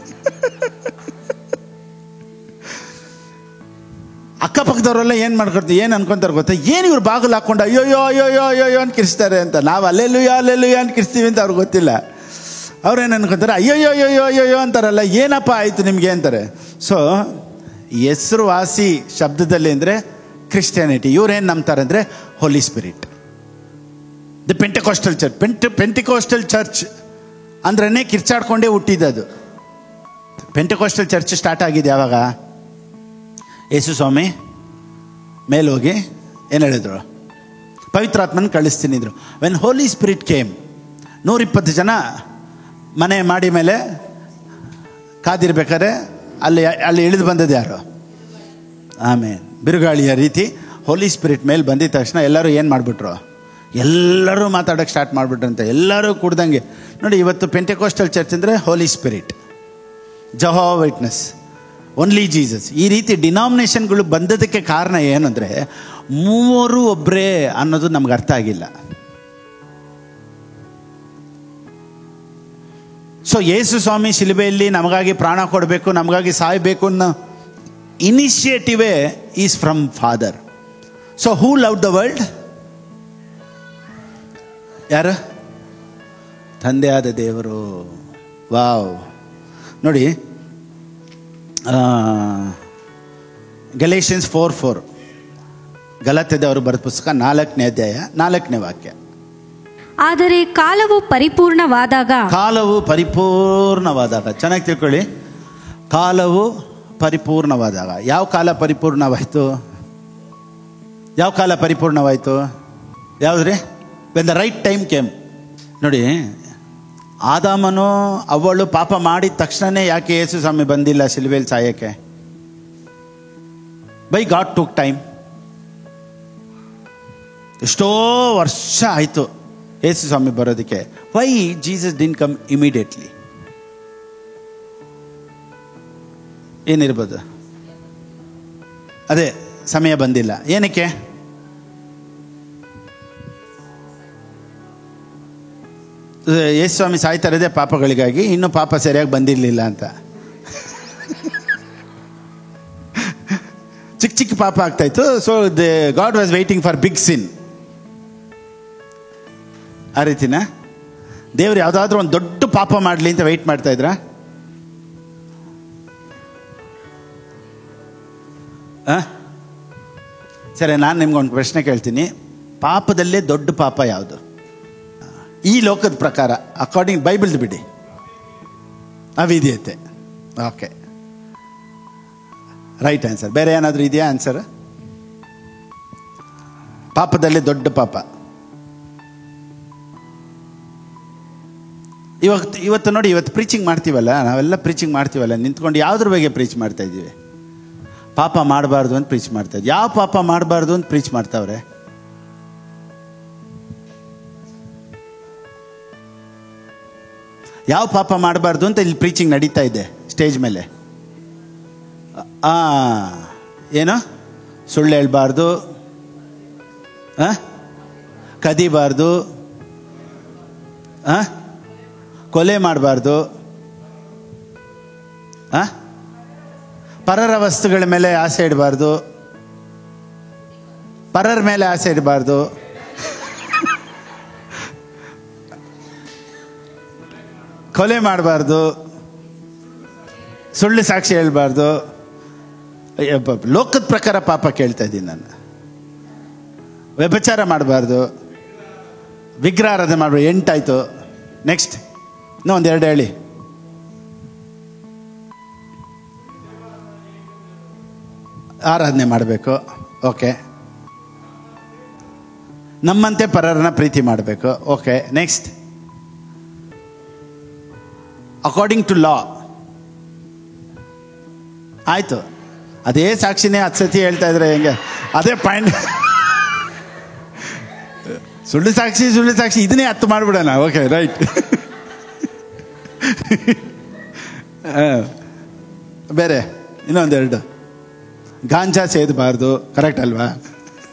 ಅಕ್ಕಪಕ್ಕದವರೆಲ್ಲ ಏನು ಮಾಡ್ಕೊಡ್ತೀವಿ, ಏನು ಅನ್ಕೊಂತಾರೆ ಗೊತ್ತಾ? ಏನು ಇವ್ರು ಬಾಗಿಲು ಹಾಕೊಂಡು ಅಯ್ಯೋ ಅಯ್ಯೋ ಅಂತ ಕಿರಿಸ್ತಾರೆ ಅಂತ. ನಾವು ಅಲ್ಲೆಲ್ಲೋ ಅಂತ ಕಿರಿಸ್ತೀವಿ ಅಂತ ಅವ್ರಿಗೆ ಗೊತ್ತಿಲ್ಲ. ಅವ್ರೇನು ಅನ್ಕೊಂತಾರೆ? ಅಯ್ಯೋ ಅಂತಾರಲ್ಲ, ಏನಪ್ಪ ಆಯಿತು ನಿಮಗೆ ಅಂತಾರೆ. ಸೊ ಹೆಸರುವಾಸಿ ಶಬ್ದದಲ್ಲಿ ಅಂದರೆ ಕ್ರಿಶ್ಚಿಯಾನಿಟಿ. ಇವ್ರೇನು ನಂಬ್ತಾರೆ ಅಂದರೆ Holy Spirit. The Pentecostal church. Pentecostal church ಅಂದ್ರೇ ಕಿರ್ಚಾಡ್ಕೊಂಡೇ ಹುಟ್ಟಿದ್ದು. ಪೆಂಟೆಕೋಸ್ಟಲ್ ಚರ್ಚ್ ಸ್ಟಾರ್ಟ್ ಆಗಿದೆ ಯಾವಾಗ? ಯೇಸು ಸ್ವಾಮಿ ಮೇಲೋಗಿ ಏನು ಹೇಳಿದ್ರು? ಪವಿತ್ರಾತ್ಮನ ಕಳಿಸ್ತೀನಿದ್ರು. ವೆನ್ ಹೋಲಿ ಸ್ಪಿರಿಟ್ ಕೇಮ್, 120 ಜನ ಮನೆ ಮಾಡಿ ಮೇಲೆ ಕಾದಿರ್ಬೇಕಾದ್ರೆ ಅಲ್ಲಿ ಇಳಿದು ಬಂದದ್ದು ಯಾರು? ಆಮೇಲೆ ಬಿರುಗಾಳಿಯ ರೀತಿ ಹೋಲಿ ಸ್ಪಿರಿಟ್ ಮೇಲೆ ಬಂದಿದ ತಕ್ಷಣ ಎಲ್ಲರೂ ಏನು ಮಾಡಿಬಿಟ್ರು? ಎಲ್ಲರೂ ಮಾತಾಡೋಕ್ಕೆ ಸ್ಟಾರ್ಟ್ ಮಾಡಿಬಿಟ್ರಂತೆ. ಎಲ್ಲರೂ ಕುಡ್ದಂಗೆ. ನೋಡಿ, ಇವತ್ತು ಪೆಂಟೆಕೋಸ್ಟಲ್ ಚರ್ಚ್ ಅಂದರೆ Holy Spirit, Jehovah witness, only Jesus. ಈ ರೀತಿ ಡಿನಾಮಿನೇಷನ್ಗಳು ಬಂದದಕ್ಕೆ ಕಾರಣ ಏನಂದರೆ ಮೂವರು ಒಬ್ಬರೇ ಅನ್ನೋದು ನಮ್ಗೆ ಅರ್ಥ ಆಗಿಲ್ಲ. ಸೊ ಯೇಸು ಸ್ವಾಮಿ ಶಿಲುಬೆಯಲ್ಲಿ ನಮಗಾಗಿ ಪ್ರಾಣ ಕೊಡಬೇಕು, ನಮಗಾಗಿ ಸಾಯಬೇಕು ಅನ್ನೋ ಇನಿಷಿಯೇಟಿವೇ is from father. So who love the world? ಯಾರು? ತಂದೆಯಾದ ದೇವರು. ವಾವ್. ನೋಡಿ, ಗಲೇಷಿಯನ್ಸ್ 4:4 ಗಲಾತ್ಯದವರು ಬರೆದ ಪುಸ್ತಕ 4ನೇ ಅಧ್ಯಾಯ 4ನೇ ವಾಕ್ಯ. ಆದರೆ ಕಾಲವು ಪರಿಪೂರ್ಣವಾದಾಗ. ಚೆನ್ನಾಗಿ ತಿಳ್ಕೊಳ್ಳಿ. ಕಾಲವು ಪರಿಪೂರ್ಣವಾದಾಗ. ಯಾವ ಕಾಲ ಪರಿಪೂರ್ಣವಾಯಿತು? ಯಾವುದ್ರಿ? When the right time came. ನೋಡಿ, ಆದಾಮನು ಅವಳು ಪಾಪ ಮಾಡಿದ ತಕ್ಷಣನೇ ಯಾಕೆ ಯೇಸು ಸ್ವಾಮಿ ಬಂದಿಲ್ಲ ಶಿಲುಬೆಯಲ್ಲಿ ಸಾಯಕ್ಕೆ? By God took time. ಎಷ್ಟೋ ವರ್ಷ ಆಯಿತು ಯೇಸು ಸ್ವಾಮಿ ಬರೋದಕ್ಕೆ. Why Jesus didn't come immediately? ಏನಿರ್ಬೋದು? ಅದೇ ಸಮಯ ಬಂದಿಲ್ಲ. ಏನಕ್ಕೆ? ಯೇಸು ಸ್ವಾಮಿ ಸಾಯ್ತಾ ಇರೋದೇ ಪಾಪಗಳಿಗಾಗಿ, ಇನ್ನೂ ಪಾಪ ಸರಿಯಾಗಿ ಬಂದಿರಲಿಲ್ಲ ಅಂತ. ಚಿಕ್ಕ ಪಾಪ ಆಗ್ತಾಯಿತ್ತು. So God was waiting for big sin. ಆ ರೀತಿನ ದೇವ್ರು ಯಾವುದಾದ್ರೂ ಒಂದು ದೊಡ್ಡ ಪಾಪ ಮಾಡಲಿ ಅಂತ ವೆಯ್ಟ್ ಮಾಡ್ತಾ ಇದ್ರ? ಸರಿ, ನಾನು ನಿಮ್ಗೊಂದು ಪ್ರಶ್ನೆ ಕೇಳ್ತೀನಿ. ಪಾಪದಲ್ಲೇ ದೊಡ್ಡ ಪಾಪ ಯಾವುದು ಈ ಲೋಕದ ಪ್ರಕಾರ? ಅಕಾರ್ಡಿಂಗ್ ಬೈಬಲ್ದು ಬಿಡಿ, ಅವಿದ್ಯತೆ. Okay, right answer. ಬೇರೆ ಏನಾದರೂ ಇದೆಯಾ ಆನ್ಸರ್? ಪಾಪದಲ್ಲೇ ದೊಡ್ಡ ಪಾಪ ಇವತ್ತು ನೋಡಿ, ಇವತ್ತು ಪ್ರೀಚಿಂಗ್ ಮಾಡ್ತೀವಲ್ಲ, ನಾವೆಲ್ಲ ಪ್ರೀಚಿಂಗ್ ಮಾಡ್ತೀವಲ್ಲ, ನಿಂತ್ಕೊಂಡು ಯಾವುದ್ರ ಬಗ್ಗೆ ಪ್ರೀಚ್ ಮಾಡ್ತಾ ಇದ್ದೀವಿ? ಪಾಪ ಮಾಡಬಾರ್ದು ಅಂತ ಪ್ರೀಚ್ ಮಾಡ್ತಾ ಇದ್ದೀವಿ. ಯಾವ ಪಾಪ ಮಾಡಬಾರ್ದು ಅಂತ ಪ್ರೀಚ್ ಮಾಡ್ತಾವ್ರೆ? ಯಾವ ಪಾಪ ಮಾಡಬಾರ್ದು ಅಂತ ಇಲ್ಲಿ ಪ್ರೀಚಿಂಗ್ ನಡೀತಾ ಇದೆ ಸ್ಟೇಜ್ ಮೇಲೆ. ಏನು? ಸುಳ್ಳು ಹೇಳ್ಬಾರ್ದು, ಕದಿಬಾರ್ದು, ಕೊಲೆ ಮಾಡಬಾರ್ದು, ಪರರ ವಸ್ತುಗಳ ಮೇಲೆ ಆಸೆ ಇಡಬಾರ್ದು, ಪರರ ಮೇಲೆ ಆಸೆ ಇಡಬಾರ್ದು, ಕೊಲೆ ಮಾಡಬಾರ್ದು, ಸುಳ್ಳು ಸಾಕ್ಷಿ ಹೇಳ್ಬಾರ್ದು. ಲೋಕದ ಪ್ರಕಾರ ಪಾಪ ಕೇಳ್ತಾ ಇದ್ದೀನಿ ನಾನು. ವ್ಯಭಿಚಾರ ಮಾಡಬಾರ್ದು, ವಿಗ್ರಹಾರಾಧನೆ ಮಾಡಬಾರ್ದು. 8 ಆಯಿತು. ನೆಕ್ಸ್ಟ್ ಇನ್ನೂ 1-2 ಹೇಳಿ. ಆರಾಧನೆ ಮಾಡಬೇಕು. ಓಕೆ. ನಮ್ಮಂತೆ ಪರರನ್ನ ಪ್ರೀತಿ ಮಾಡಬೇಕು. Okay. Next, according to law. ಆಯಿತು. ಅದೇ ಸಾಕ್ಷಿನೇ 10 ಸತಿ ಹೇಳ್ತಾ ಇದ್ರೆ ಹೆಂಗೆ? ಅದೇ ಪಾಯಿಂಟ್. ಸುಳ್ಳು ಸಾಕ್ಷಿ ಇದನ್ನೇ 10 ಮಾಡಿಬಿಡೋಣ. Okay, right. ಬೇರೆ ಇನ್ನೊಂದೆರಡು. ಗಾಂಜಾ ಸೇದಬಾರ್ದು, ಕರೆಕ್ಟ್ ಅಲ್ವಾ?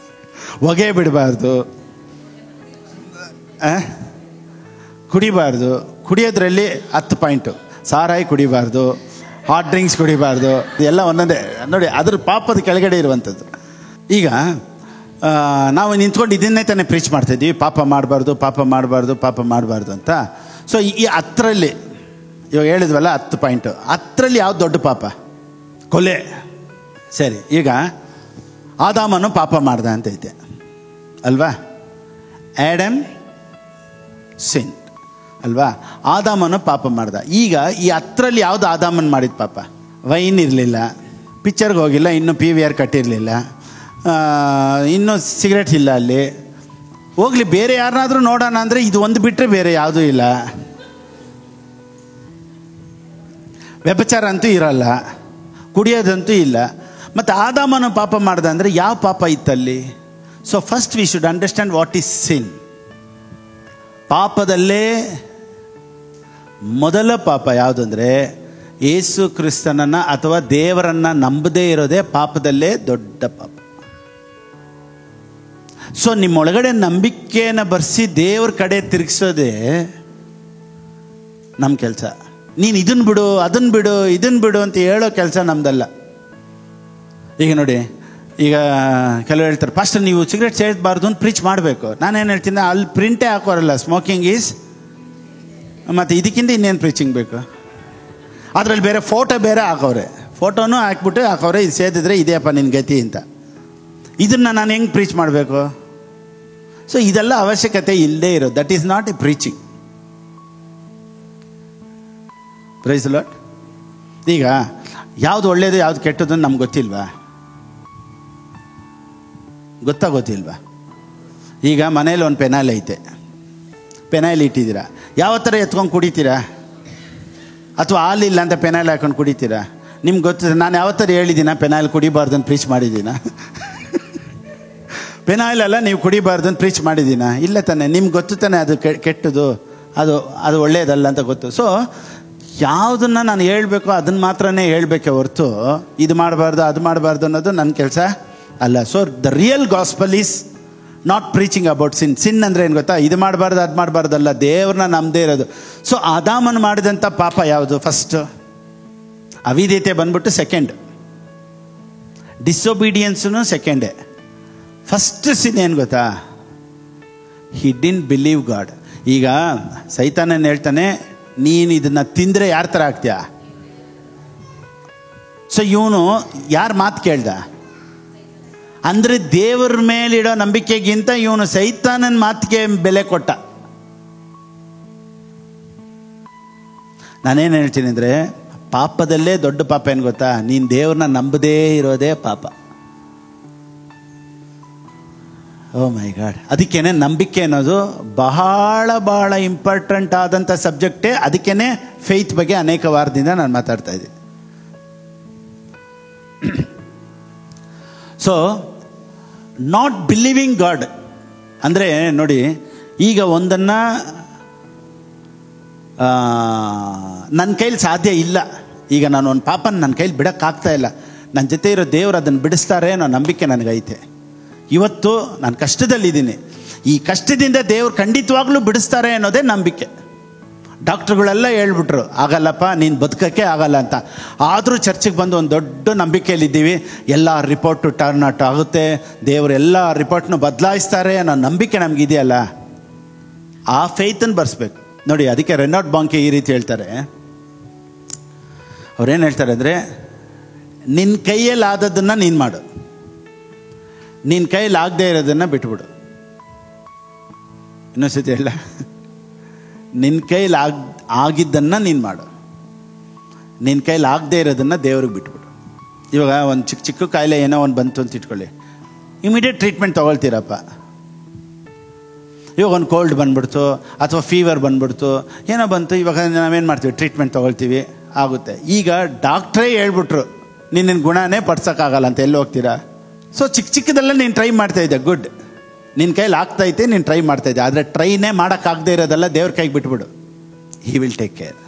ಹೊಗೆ ಬಿಡಬಾರ್ದು, ಕುಡಿಬಾರ್ದು. ಕುಡಿಯೋದ್ರಲ್ಲಿ 10 ಪಾಯಿಂಟು. ಸಾರಾಯಿ ಕುಡಿಬಾರ್ದು, ಹಾಟ್ ಡ್ರಿಂಕ್ಸ್ ಕುಡಿಬಾರ್ದು. ಇದೆಲ್ಲ ಒಂದೊಂದೇ ನೋಡಿ, ಅದ್ರ ಪಾಪದ ಕೆಳಗಡೆ ಇರುವಂಥದ್ದು. ಈಗ ನಾವು ನಿಂತ್ಕೊಂಡು ಇದನ್ನೇ ತಾನೇ ಪ್ರೀಚ್ ಮಾಡ್ತಾಯಿದ್ದೀವಿ, ಪಾಪ ಮಾಡಬಾರ್ದು, ಪಾಪ ಮಾಡಬಾರ್ದು, ಪಾಪ ಮಾಡಬಾರ್ದು ಅಂತ. ಸೊ ಈ 10ರಲ್ಲಿ ಇವಾಗ ಹೇಳಿದ್ವಲ್ಲ 10 ಪಾಯಿಂಟು, 10ರಲ್ಲಿ ಯಾವ್ದು ದೊಡ್ಡ ಪಾಪ? ಕೊಲೆ. ಸರಿ, ಈಗ ಆದಾಮನು ಪಾಪ ಮಾಡ್ದ ಅಂತೈತೆ ಅಲ್ವಾ? ಆ್ಯಡಮ್ ಸಿನ್ ಅಲ್ವಾ? ಆದಾಮನು ಪಾಪ ಮಾಡ್ದ. ಈಗ ಈ 10ರಲ್ಲಿ ಯಾವುದು ಆದಾಮನ್ ಮಾಡಿದ ಪಾಪ? ವೈನ್ ಇರಲಿಲ್ಲ, ಪಿಕ್ಚರ್ಗೆ ಹೋಗಿಲ್ಲ, ಇನ್ನೂ PVR ಕಟ್ಟಿರಲಿಲ್ಲ, ಇನ್ನೂ ಸಿಗರೇಟ್ ಇಲ್ಲ ಅಲ್ಲಿ. ಹೋಗ್ಲಿ, ಬೇರೆ ಯಾರನ್ನಾದ್ರೂ ನೋಡೋಣ ಅಂದರೆ ಇದು ಒಂದು ಬಿಟ್ಟರೆ ಬೇರೆ ಯಾವುದೂ ಇಲ್ಲ. ವ್ಯಭಿಚಾರ ಅಂತೂ ಇರಲ್ಲ, ಕುಡಿಯೋದಂತೂ ಇಲ್ಲ. ಮತ್ತು ಆದಾಮನು ಪಾಪ ಮಾಡ್ದ ಅಂದರೆ ಯಾವ ಪಾಪ ಇತ್ತಲ್ಲಿ? So first we should understand what is sin. ಪಾಪದಲ್ಲೇ ಮೊದಲ ಪಾಪ ಯಾವುದು ಅಂದರೆ ಯೇಸು ಕ್ರಿಸ್ತನನ್ನು ಅಥವಾ ದೇವರನ್ನು ನಂಬದೇ ಇರೋದೇ ಪಾಪದಲ್ಲೇ ದೊಡ್ಡ ಪಾಪ. ಸೊ ನಿಮ್ಮೊಳಗಡೆ ನಂಬಿಕೆಯನ್ನು ಬರ್ಸಿ ದೇವ್ರ ಕಡೆ ತಿರುಗಿಸೋದೇ ನಮ್ಮ ಕೆಲಸ. ನೀನು ಇದನ್ನು ಬಿಡು, ಅದನ್ನು ಬಿಡು, ಇದನ್ನು ಬಿಡು ಅಂತ ಹೇಳೋ ಕೆಲಸ ನಮ್ದಲ್ಲ. ಈಗ ನೋಡಿ, ಈಗ ಕೆಲವರು ಹೇಳ್ತಾರೆ, ಫಸ್ಟ್ ನೀವು ಸಿಗರೇಟ್ ಸೇದಬಾರ್ದು ಅಂತ ಪ್ರೀಚ್ ಮಾಡಬೇಕು. ನಾನೇನು ಹೇಳ್ತೀನಿ, ಅಲ್ಲಿ ಪ್ರಿಂಟೇ ಹಾಕೋರಲ್ಲ, ಸ್ಮೋಕಿಂಗ್ ಈಸ್, ಮತ್ತು ಇದಕ್ಕಿಂತ ಇನ್ನೇನು ಪ್ರೀಚಿಂಗ್ ಬೇಕು? ಅದರಲ್ಲಿ ಬೇರೆ ಫೋಟೋ ಬೇರೆ ಹಾಕೋರೆ, ಫೋಟೋನೂ ಹಾಕ್ಬಿಟ್ಟು ಹಾಕೋರೆ, ಇದು ಸೇದಿದ್ರೆ ಇದೆಯಪ್ಪ ನಿನ್ನ ಗತಿ ಅಂತ. ಇದನ್ನು ನಾನು ಹೆಂಗೆ ಪ್ರೀಚ್ ಮಾಡಬೇಕು? ಸೊ ಇದೆಲ್ಲ ಅವಶ್ಯಕತೆ ಇಲ್ಲದೆ ಇರೋದು. That is not a preaching. Praise Lord. ಈಗ ಯಾವುದು ಒಳ್ಳೇದು ಯಾವುದು ಕೆಟ್ಟದ್ದು ನಮ್ಗೆ ಗೊತ್ತಿಲ್ವಾ? ಗೊತ್ತಿಲ್ವಾ? ಈಗ ಮನೇಲಿ ಒಂದು ಪೆನಾಯಿಲ್ ಐತೆ, ಪೆನಾಯಿಲ್ ಇಟ್ಟಿದ್ದೀರಾ, ಯಾವ ಥರ ಎತ್ಕೊಂಡು ಕುಡಿತೀರಾ? ಅಥವಾ ಹಾಲಿಲ್ಲ ಅಂತ ಪೆನಾಯಿಲ್ ಹಾಕೊಂಡು ಕುಡಿತೀರಾ? ನಿಮ್ಗೆ ಗೊತ್ತಿದೆ. ನಾನು ಯಾವ ಥರ ಹೇಳಿದ್ದೀನ ಪೆನಾಯಿಲ್ ಕುಡಿಬಾರ್ದು ಅಂತ ಪ್ರೀಚ್ ಮಾಡಿದ್ದೀನ? ಪೆನಾಯಿಲ್ ಅಲ್ಲ, ನೀವು ಕುಡಿಬಾರ್ದು ಅಂತ ಪ್ರೀಚ್ ಮಾಡಿದ್ದೀನ? ಇಲ್ಲ ತಾನೆ. ನಿಮ್ಗೆ ಗೊತ್ತು ತಾನೆ ಅದು ಕೆಟ್ಟದು, ಅದು ಒಳ್ಳೆಯದಲ್ಲ ಅಂತ ಗೊತ್ತು. ಸೊ ಯಾವುದನ್ನು ನಾನು ಹೇಳಬೇಕು ಅದನ್ನು ಮಾತ್ರನೇ ಹೇಳಬೇಕೆ ಹೊರತು ಇದು ಮಾಡಬಾರ್ದು ಅದು ಮಾಡಬಾರ್ದು ಅನ್ನೋದು ನನ್ನ ಕೆಲಸ ಅಲ್ಲ. So the real gospel is not preaching about sin. Sin ಅಂದರೆ ಏನು ಗೊತ್ತಾ? ಇದು ಮಾಡಬಾರ್ದು ಅದು ಮಾಡಬಾರ್ದಲ್ಲ, ದೇವ್ರನ್ನ ನಂಬದೇ ಇರೋದು. ಸೊ ಆದಾಮನ್ ಮಾಡಿದಂಥ ಪಾಪ ಯಾವುದು? ಫಸ್ಟ್ ಅವಿಧೇಯತೆ ಬಂದ್ಬಿಟ್ಟು ಸೆಕೆಂಡ್, ಡಿಸೊಬೀಡಿಯನ್ಸೂ ಸೆಕೆಂಡೇ. ಫಸ್ಟ್ ಸಿನ್ ಏನು ಗೊತ್ತಾ? ಹಿ ಡಿಡ್ಂಟ್ ಬಿಲೀವ್ ಗಾಡ್. ಈಗ ಸೈತಾನನ್ ಹೇಳ್ತಾನೆ, ನೀನು ಇದನ್ನು ತಿಂದರೆ ಯಾರ ಥರ ಆಗ್ತೀಯ? ಸೊ ಇವನು ಯಾರ ಮಾತು ಕೇಳ್ದ ಅಂದರೆ ದೇವರ ಮೇಲಿಡೋ ನಂಬಿಕೆಗಿಂತ ಇವನು ಸೈತಾನನ ಮಾತಿಗೆ ಬೆಲೆ ಕೊಟ್ಟ. ನಾನೇನು ಹೇಳ್ತೀನಿ ಅಂದರೆ, ಪಾಪದಲ್ಲೇ ದೊಡ್ಡ ಪಾಪ ಏನು ಗೊತ್ತಾ? ನೀನು ದೇವ್ರನ್ನ ನಂಬದೇ ಇರೋದೇ ಪಾಪ. ಓ ಮೈ ಗಾಡ್. ಅದಕ್ಕೇನೆ ನಂಬಿಕೆ ಅನ್ನೋದು ಬಹಳ ಬಹಳ ಇಂಪಾರ್ಟೆಂಟ್ ಆದಂಥ ಸಬ್ಜೆಕ್ಟೇ. ಅದಕ್ಕೇನೆ ಫೇತ್ ಬಗ್ಗೆ ಅನೇಕ ವಾರದಿಂದ ನಾನು ಮಾತಾಡ್ತಾ ಇದ್ದೀನಿ. ಸೊ ನಾಟ್ ಬಿಲೀವಿಂಗ್ ಗಾಡ್ ಅಂದರೆ ನೋಡಿ, ಈಗ ಒಂದನ್ನು ನನ್ನ ಕೈಲಿ ಸಾಧ್ಯ ಇಲ್ಲ, ಈಗ ನಾನು ಒಂದು ಪಾಪನ ನನ್ನ ಕೈಲಿ ಬಿಡೋಕ್ಕಾಗ್ತಾ ಇಲ್ಲ, ನನ್ನ ಜೊತೆ ಇರೋ ದೇವರು ಅದನ್ನು ಬಿಡಿಸ್ತಾರೆ ಅನ್ನೋ ನಂಬಿಕೆ ನನಗೈತೆ. ಇವತ್ತು ನಾನು ಕಷ್ಟದಲ್ಲಿದ್ದೀನಿ, ಈ ಕಷ್ಟದಿಂದ ದೇವ್ರು ಖಂಡಿತವಾಗ್ಲೂ ಬಿಡಿಸ್ತಾರೆ ಅನ್ನೋದೇ ನಂಬಿಕೆ. ಡಾಕ್ಟ್ರುಗಳೆಲ್ಲ ಹೇಳ್ಬಿಟ್ರು, ಆಗಲ್ಲಪ್ಪ ನೀನು ಬದುಕೋಕ್ಕೆ ಆಗಲ್ಲ ಅಂತ. ಆದರೂ ಚರ್ಚಿಗೆ ಬಂದು ಒಂದು ದೊಡ್ಡ ನಂಬಿಕೆಯಲ್ಲಿದ್ದೀವಿ, ಎಲ್ಲ ರಿಪೋರ್ಟು ಟರ್ನ್ ಔಟ್ ಆಗುತ್ತೆ, ದೇವರು ಎಲ್ಲ ರಿಪೋರ್ಟ್ನು ಬದಲಾಯಿಸ್ತಾರೆ ಅನ್ನೋ ನಂಬಿಕೆ ನಮಗಿದೆಯಲ್ಲ, ಆ ಫೇತನ್ನು ಬರ್ಸ್ಬೇಕು. ನೋಡಿ, ಅದಕ್ಕೆ ರೆನಾಲ್ಡ್ ಬಾಂಕೆ ಈ ರೀತಿ ಹೇಳ್ತಾರೆ. ಅವ್ರೇನು ಹೇಳ್ತಾರೆ ಅಂದರೆ, ನಿನ್ನ ಕೈಯಲ್ಲಿ ಆದದ್ದನ್ನು ನೀನು ಮಾಡು, ನಿನ್ನ ಕೈಯಲ್ಲಿ ಆಗದೆ ಇರೋದನ್ನು ಬಿಟ್ಬಿಡು. ಇನ್ನೊಂದ್ಸತಿ ಹೇಳ, ನಿನ್ನ ಕೈಲಿ ಆಗಿದ್ದನ್ನು ನೀನು ಮಾಡು, ನಿನ್ನ ಕೈಲಿ ಆಗದೆ ಇರೋದನ್ನು ದೇವ್ರಿಗೆ ಬಿಟ್ಬಿಡು. ಇವಾಗ ಒಂದು ಚಿಕ್ಕ ಚಿಕ್ಕ ಕಾಯಿಲೆ ಏನೋ ಒಂದು ಬಂತು ಅಂತ ಇಟ್ಕೊಳ್ಳಿ, ಇಮಿಡಿಯೇಟ್ ಟ್ರೀಟ್ಮೆಂಟ್ ತೊಗೊಳ್ತೀರಪ್ಪ. ಇವಾಗ ಒಂದು ಕೋಲ್ಡ್ ಬಂದ್ಬಿಡ್ತು ಅಥವಾ ಫೀವರ್ ಬಂದ್ಬಿಡ್ತು, ಏನೋ ಬಂತು, ಇವಾಗ ನಾವೇನು ಮಾಡ್ತೀವಿ? ಟ್ರೀಟ್ಮೆಂಟ್ ತೊಗೊಳ್ತೀವಿ, ಆಗುತ್ತೆ. ಈಗ ಡಾಕ್ಟ್ರೇ ಹೇಳ್ಬಿಟ್ರು ನಿನ್ನ ಗುಣನೇ ಪಡ್ಸೋಕ್ಕಾಗಲ್ಲ ಅಂತ, ಎಲ್ಲಿ ಹೋಗ್ತೀರಾ? ಸೊ ಚಿಕ್ಕ ಚಿಕ್ಕದೆಲ್ಲ ನೀನು ಟ್ರೈ ಮಾಡ್ತಾಯಿದ್ದೆ, ಗುಡ್, ನಿನ್ನ ಕೈಲಿ ಆಗ್ತೈತೆ, ನೀನು ಟ್ರೈ ಮಾಡ್ತಾಯಿದ್ದೆ. ಆದರೆ ಟ್ರೈನೇ ಮಾಡೋಕ್ಕಾಗದೇ ಇರೋದೆಲ್ಲ ದೇವ್ರ ಕೈಗೆ ಬಿಟ್ಬಿಡು, ಹಿ ವಿಲ್ ಟೇಕ್ ಕೇರ್.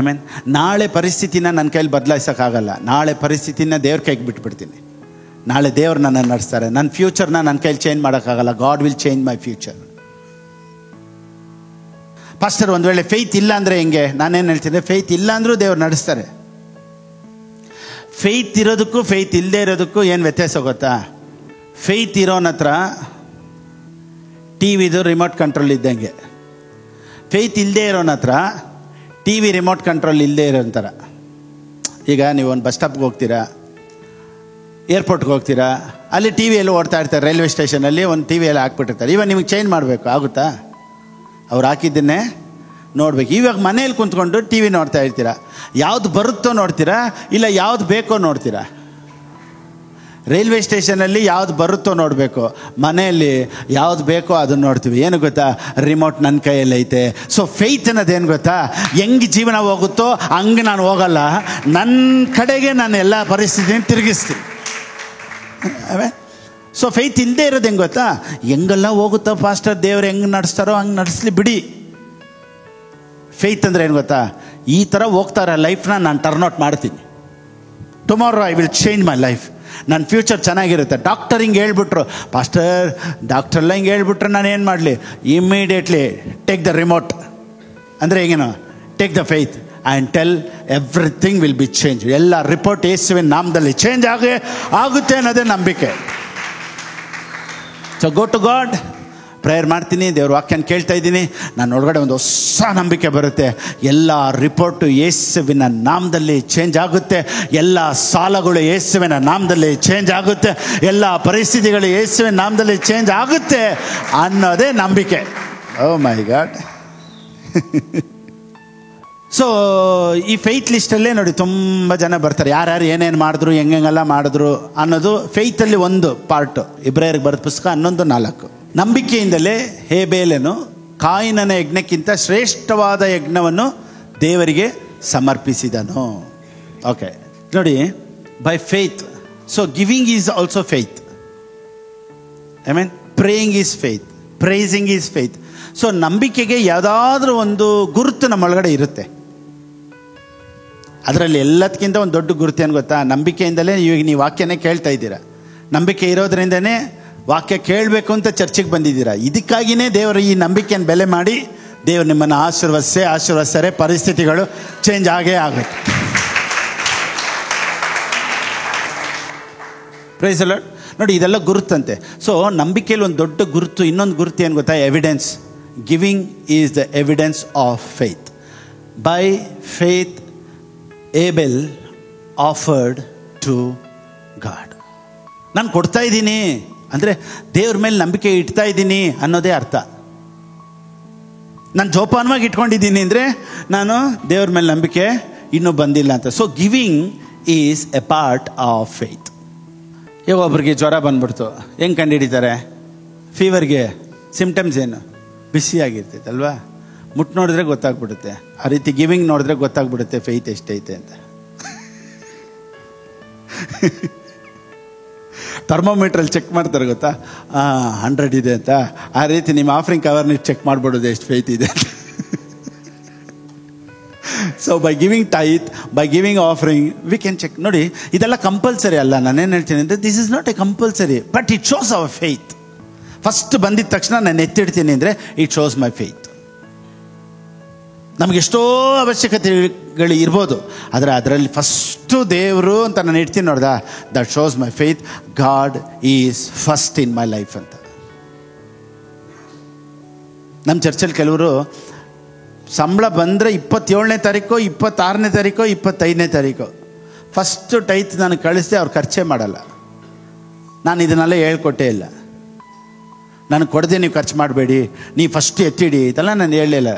ಮೀನ್ ನಾಳೆ ಪರಿಸ್ಥಿತಿನ ನನ್ನ ಕೈಲಿ ಬದಲಾಯಿಸೋಕ್ಕಾಗಲ್ಲ. ನಾಳೆ ಪರಿಸ್ಥಿತಿನ ದೇವ್ರ ಕೈಗೆ ಬಿಟ್ಬಿಡ್ತೀನಿ. ನಾಳೆ ದೇವ್ರು ನನ್ನನ್ನು ನಡೆಸ್ತಾರೆ. ನನ್ನ ಫ್ಯೂಚರ್ನ ನನ್ನ ಕೈಲಿ ಚೇಂಜ್ ಮಾಡೋಕ್ಕಾಗಲ್ಲ. God will change my future. Pastor, ಒಂದು ವೇಳೆ ಫೇತ್ ಇಲ್ಲ ಅಂದರೆ ಹೆಂಗೆ? ನಾನೇನು ಹೇಳ್ತೀನಿ, ಫೇತ್ ಇಲ್ಲ ಅಂದರೂ ದೇವ್ರು ನಡೆಸ್ತಾರೆ. ಫೇತ್ ಇರೋದಕ್ಕೂ ಫೇತ್ ಇಲ್ಲದೆ ಇರೋದಕ್ಕೂ ಏನು ವ್ಯತ್ಯಾಸ ಗೊತ್ತಾ? ಫೇತ್ ಇರೋನ ಹತ್ರ ಟಿ ವಿದು ರಿಮೋಟ್ ಕಂಟ್ರೋಲ್ ಇದ್ದಂಗೆ. ಫೇತ್ ಇಲ್ಲದೆ ಇರೋನ ಹತ್ರ ಟಿ ವಿ ರಿಮೋಟ್ ಕಂಟ್ರೋಲ್ ಇಲ್ಲದೆ ಇರೋ ಥರ. ಈಗ ನೀವು ಒಂದು ಬಸ್ ಸ್ಟಾಪ್ಗೆ ಹೋಗ್ತೀರಾ, ಏರ್ಪೋರ್ಟ್ಗೆ ಹೋಗ್ತೀರಾ, ಅಲ್ಲಿ ಟಿ ವಿ ಎಲ್ಲ ಓಡ್ತಾ ಇರ್ತಾರೆ. ರೈಲ್ವೆ ಸ್ಟೇಷನಲ್ಲಿ ಒಂದು ಟಿ ವಿ ಎಲ್ಲ ಹಾಕ್ಬಿಟ್ಟಿರ್ತಾರೆ. ಇವಾಗ ನಿಮಗೆ ಚೇಂಜ್ ಮಾಡಬೇಕು, ಆಗುತ್ತಾ? ಅವ್ರು ಹಾಕಿದ್ದನ್ನೇ ನೋಡ್ಬೇಕು. ಇವಾಗ ಮನೇಲಿ ಕುಂತ್ಕೊಂಡು ಟಿ ವಿ ನೋಡ್ತಾ ಇರ್ತೀರಾ. ಯಾವ್ದು ಬರುತ್ತೋ ನೋಡ್ತೀರಾ, ಇಲ್ಲ ಯಾವ್ದು ಬೇಕೋ ನೋಡ್ತೀರಾ? ರೈಲ್ವೆ ಸ್ಟೇಷನಲ್ಲಿ ಯಾವ್ದು ಬರುತ್ತೋ ನೋಡಬೇಕು, ಮನೆಯಲ್ಲಿ ಯಾವ್ದು ಬೇಕೋ ಅದನ್ನು ನೋಡ್ತೀವಿ. ಏನು ಗೊತ್ತಾ? ರಿಮೋಟ್ ನನ್ನ ಕೈಯಲ್ಲಿ ಐತೆ. ಸೊ ಫೇತ್ ಅನ್ನೋದೇನು ಗೊತ್ತಾ? ಹೆಂಗೆ ಜೀವನ ಹೋಗುತ್ತೋ ಹಂಗೆ ನಾನು ಹೋಗಲ್ಲ, ನನ್ನ ಕಡೆಗೆ ನಾನು ಎಲ್ಲ ಪರಿಸ್ಥಿತಿನ ತಿರುಗಿಸ್ತೀನಿ. ಸೊ ಫೇತ್ ಇಲ್ಲದೆ ಇರೋದು ಹೆಂಗೆ ಗೊತ್ತಾ? ಹೆಂಗೆಲ್ಲ ಹೋಗುತ್ತೋ ಪಾಸ್ಟರ್, ದೇವ್ರು ಹೆಂಗೆ ನಡೆಸ್ತಾರೋ ಹಂಗೆ ನಡೆಸ್ಲಿ ಬಿಡಿ. ಫೇತ್ ಅಂದರೆ ಏನು ಗೊತ್ತಾ? ಈ ಥರ ಹೋಗ್ತಾರ ಲೈಫ್ನ ನಾನು ಟರ್ನ್ ಔಟ್ ಮಾಡ್ತೀನಿ. Tomorrow I will change my life. ನನ್ನ ಫ್ಯೂಚರ್ ಚೆನ್ನಾಗಿರುತ್ತೆ. ಡಾಕ್ಟರ್ ಹಿಂಗೆ ಹೇಳ್ಬಿಟ್ರು, ಪಾಸ್ಟರ್ ಡಾಕ್ಟ್ರೆಲ್ಲ ಹಿಂಗೆ ಹೇಳ್ಬಿಟ್ರೆ ನಾನು ಏನು ಮಾಡಲಿ? ಇಮ್ಮಿಡಿಯೇಟ್ಲಿ ಟೇಕ್ ದ ರಿಮೋಟ್ ಅಂದರೆ ಹೇಗೇನು? Take the faith and tell everything will be change. ಎಲ್ಲ ರಿಪೋರ್ಟ್ ಯೇಸುವಿನ ನಾಮದಲ್ಲಿ ಚೇಂಜ್ ಆಗುತ್ತೆ ಅನ್ನೋದೇ ನಂಬಿಕೆ. So go to God, prayer ಮಾಡ್ತೀನಿ, ದೇವ್ರ ವಾಕ್ಯನ ಕೇಳ್ತಾ ಇದ್ದೀನಿ, ನನ್ನ ಒಳಗಡೆ ಒಂದು ಹೊಸ ನಂಬಿಕೆ ಬರುತ್ತೆ. ಎಲ್ಲ ರಿಪೋರ್ಟು ಯೇಸುವಿನ ನಾಮದಲ್ಲಿ ಚೇಂಜ್ ಆಗುತ್ತೆ. ಎಲ್ಲ ಸಾಲಗಳು ಯೇಸುವಿನ ನಾಮದಲ್ಲಿ ಚೇಂಜ್ ಆಗುತ್ತೆ. ಎಲ್ಲ ಪರಿಸ್ಥಿತಿಗಳು ಯೇಸುವಿನ ನಾಮದಲ್ಲಿ ಚೇಂಜ್ ಆಗುತ್ತೆ ಅನ್ನೋದೇ ನಂಬಿಕೆ. ಓ ಮೈ ಗಾಡ್. ಸೊ ಈ ಫೇತ್ ಲಿಸ್ಟಲ್ಲೇ ನೋಡಿ ತುಂಬ ಜನ ಬರ್ತಾರೆ. ಯಾರ್ಯಾರು ಏನೇನು ಮಾಡಿದ್ರು, ಹೆಂಗೆಲ್ಲ ಮಾಡಿದ್ರು ಅನ್ನೋದು ಫೇತಲ್ಲಿ ಒಂದು ಪಾರ್ಟು. ಇಬ್ರಾಯರಿಗೆ ಬರೆದ ಪುಸ್ತಕ 11:4. ನಂಬಿಕೆಯಿಂದಲೇ ಹೇಬೇಲನು ಕಾಯಿನನ ಯಜ್ಞಕ್ಕಿಂತ ಶ್ರೇಷ್ಠವಾದ ಯಜ್ಞವನ್ನು ದೇವರಿಗೆ ಸಮರ್ಪಿಸಿದನು. ಓಕೆ ನೋಡಿ, by faith. So giving is also faith. I mean praying is faith, pricing is faith. So ನಂಬಿಕೆಗೆ ಯಾವುದಾದ್ರೂ ಒಂದು ಗುರುತು ನಮ್ಮೊಳಗಡೆ ಇರುತ್ತೆ. ಅದರಲ್ಲಿ ಎಲ್ಲದಕ್ಕಿಂತ ಒಂದು ದೊಡ್ಡ ಗುರುತು ಏನು ಗೊತ್ತಾ? ನಂಬಿಕೆಯಿಂದಲೇ ಇವಾಗ ನೀವು ವಾಕ್ಯನೇ ಕೇಳ್ತಾ ಇದ್ದೀರಾ. ನಂಬಿಕೆ ಇರೋದ್ರಿಂದನೇ ವಾಕ್ಯ ಕೇಳಬೇಕು ಅಂತ ಚರ್ಚೆಗೆ ಬಂದಿದ್ದೀರಾ. ಇದಕ್ಕಾಗಿಯೇ ದೇವರು ಈ ನಂಬಿಕೆಯನ್ನು ಬೆಲೆ ಮಾಡಿ ದೇವರು ನಿಮ್ಮನ್ನು ಆಶೀರ್ವದಿಸ್ತಾರೆ. ಪರಿಸ್ಥಿತಿಗಳು ಚೇಂಜ್ ಆಗೇ ಆಗುತ್ತೆ. Praise the Lord. ನೋಡಿ, ಇದೆಲ್ಲ ಗುರುತಂತೆ. ಸೊ ನಂಬಿಕೆಯಲ್ಲಿ ಒಂದು ದೊಡ್ಡ ಗುರುತು, ಇನ್ನೊಂದು ಗುರುತು ಏನು ಗೊತ್ತಾ? Evidence. Giving is the evidence of faith. By faith Abel offered to God. ನಾನು ಕೊಡ್ತಾ ಇದ್ದೀನಿ ಅಂದರೆ ದೇವ್ರ ಮೇಲೆ ನಂಬಿಕೆ ಇಡ್ತಾ ಇದ್ದೀನಿ ಅನ್ನೋದೇ ಅರ್ಥ. ನಾನು ಜೋಪಾನವಾಗಿ ಇಟ್ಕೊಂಡಿದ್ದೀನಿ ಅಂದರೆ ನಾನು ದೇವ್ರ ಮೇಲೆ ನಂಬಿಕೆ ಇನ್ನೂ ಬಂದಿಲ್ಲ ಅಂತ. So giving is A part of faith. ಈಗ ಒಬ್ರಿಗೆ ಜ್ವರ ಬಂದ್ಬಿಡ್ತು, ಹೆಂಗೆ ಕಂಡುಹಿಡಿತಾರೆ? ಫೀವರ್ಗೆ ಸಿಮ್ಟಮ್ಸ್ ಏನು? ಬಿಸಿಯಾಗಿರ್ತೈತೆ ಅಲ್ವಾ? ಮುಟ್ಟು ನೋಡಿದ್ರೆ ಗೊತ್ತಾಗ್ಬಿಡುತ್ತೆ. ಆ ರೀತಿ ಗಿವಿಂಗ್ ನೋಡಿದ್ರೆ ಗೊತ್ತಾಗ್ಬಿಡುತ್ತೆ ಫೇತ್ ಎಷ್ಟೈತೆ ಅಂತ. ಥರ್ಮೋಮೀಟ್ರಲ್ಲಿ ಚೆಕ್ ಮಾಡ್ತಾರೆ ಗೊತ್ತಾ? 100 ಇದೆ ಅಂತ. ಆ ರೀತಿ ನಿಮ್ಮ ಆಫರಿಂಗ್ ಕವರ್ನ ಚೆಕ್ ಮಾಡ್ಬಿಡೋದು ಎಷ್ಟು ಫೇತ್ ಇದೆ ಅಂತ. So by giving tithe, by giving offering we can check. ನೋಡಿ, ಇದೆಲ್ಲ ಕಂಪಲ್ಸರಿ ಅಲ್ಲ. ನಾನೇನು ಹೇಳ್ತೀನಿ ಅಂದರೆ this is not a compulsory, but it shows our faith. First ಬಂದಿದ ತಕ್ಷಣ ನಾನು ಎತ್ತಿಡ್ತೀನಿ ಅಂದರೆ ಇಟ್ ಶೋಸ್ ಮೈ ಫೇತ್. ನಮಗೆಷ್ಟೋ ಅವಶ್ಯಕತೆಗಳು ಇರ್ಬೋದು, ಆದರೆ ಅದರಲ್ಲಿ ಫಸ್ಟು ದೇವರು ಅಂತ ನಾನು ಇಡ್ತೀನಿ ನೋಡ್ದ, that shows my faith. God is first in my life ಅಂತ. ನಮ್ಮ ಚರ್ಚಲ್ಲಿ ಕೆಲವರು ಸಂಬಳ ಬಂದರೆ 27ನೇ ತಾರೀಕು, 26ನೇ ತಾರೀಕು, 25ನೇ ತಾರೀಕು ಫಸ್ಟು ಟೈತ್ ನಾನು ಕಳಿಸ್ದೆ, ಅವ್ರು ಖರ್ಚೇ ಮಾಡಲ್ಲ. ನಾನು ಇದನ್ನೆಲ್ಲ ಹೇಳ್ಕೊಟ್ಟೇ ಇಲ್ಲ. ನನಗೆ ಕೊಡದೆ ನೀವು ಖರ್ಚು ಮಾಡಬೇಡಿ, ನೀವು ಫಸ್ಟ್ ಎತ್ತಿಡಿ, ಇದೆಲ್ಲ ನಾನು ಹೇಳಲಿಲ್ಲ.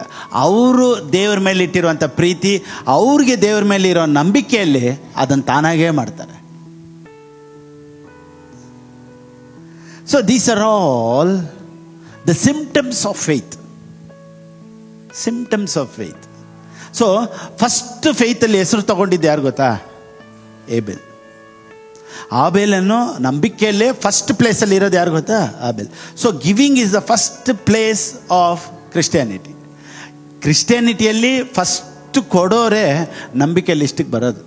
ಅವರು ದೇವ್ರ ಮೇಲೆ ಇಟ್ಟಿರುವಂಥ ಪ್ರೀತಿ, ಅವ್ರಿಗೆ ದೇವ್ರ ಮೇಲೆ ಇರೋ ನಂಬಿಕೆಯಲ್ಲಿ ಅದನ್ನು ತಾನಾಗೇ ಮಾಡ್ತಾರೆ. So these are all the symptoms of faith. Symptoms of faith. So first ಫೇತಲ್ಲಿ ಹೆಸರು ತಗೊಂಡಿದ್ದು ಯಾರು ಗೊತ್ತಾ? ಏಬೆಲ್. ಆಬೇಲನ್ನು ನಂಬಿಕೆಯಲ್ಲೇ ಫಸ್ಟ್ ಪ್ಲೇಸಲ್ಲಿ ಇರೋದು ಯಾರು ಗೊತ್ತಾ? Abel. So giving is the first place of Christianity. ಕ್ರಿಸ್ಟಿಯಾನಿಟಿಯಲ್ಲಿ ಫಸ್ಟ್ ಫಸ್ಟ್ ಕೊಡೋರೆ ನಂಬಿಕೆ ಲಿಸ್ಟಿಗೆ ಬರೋದು.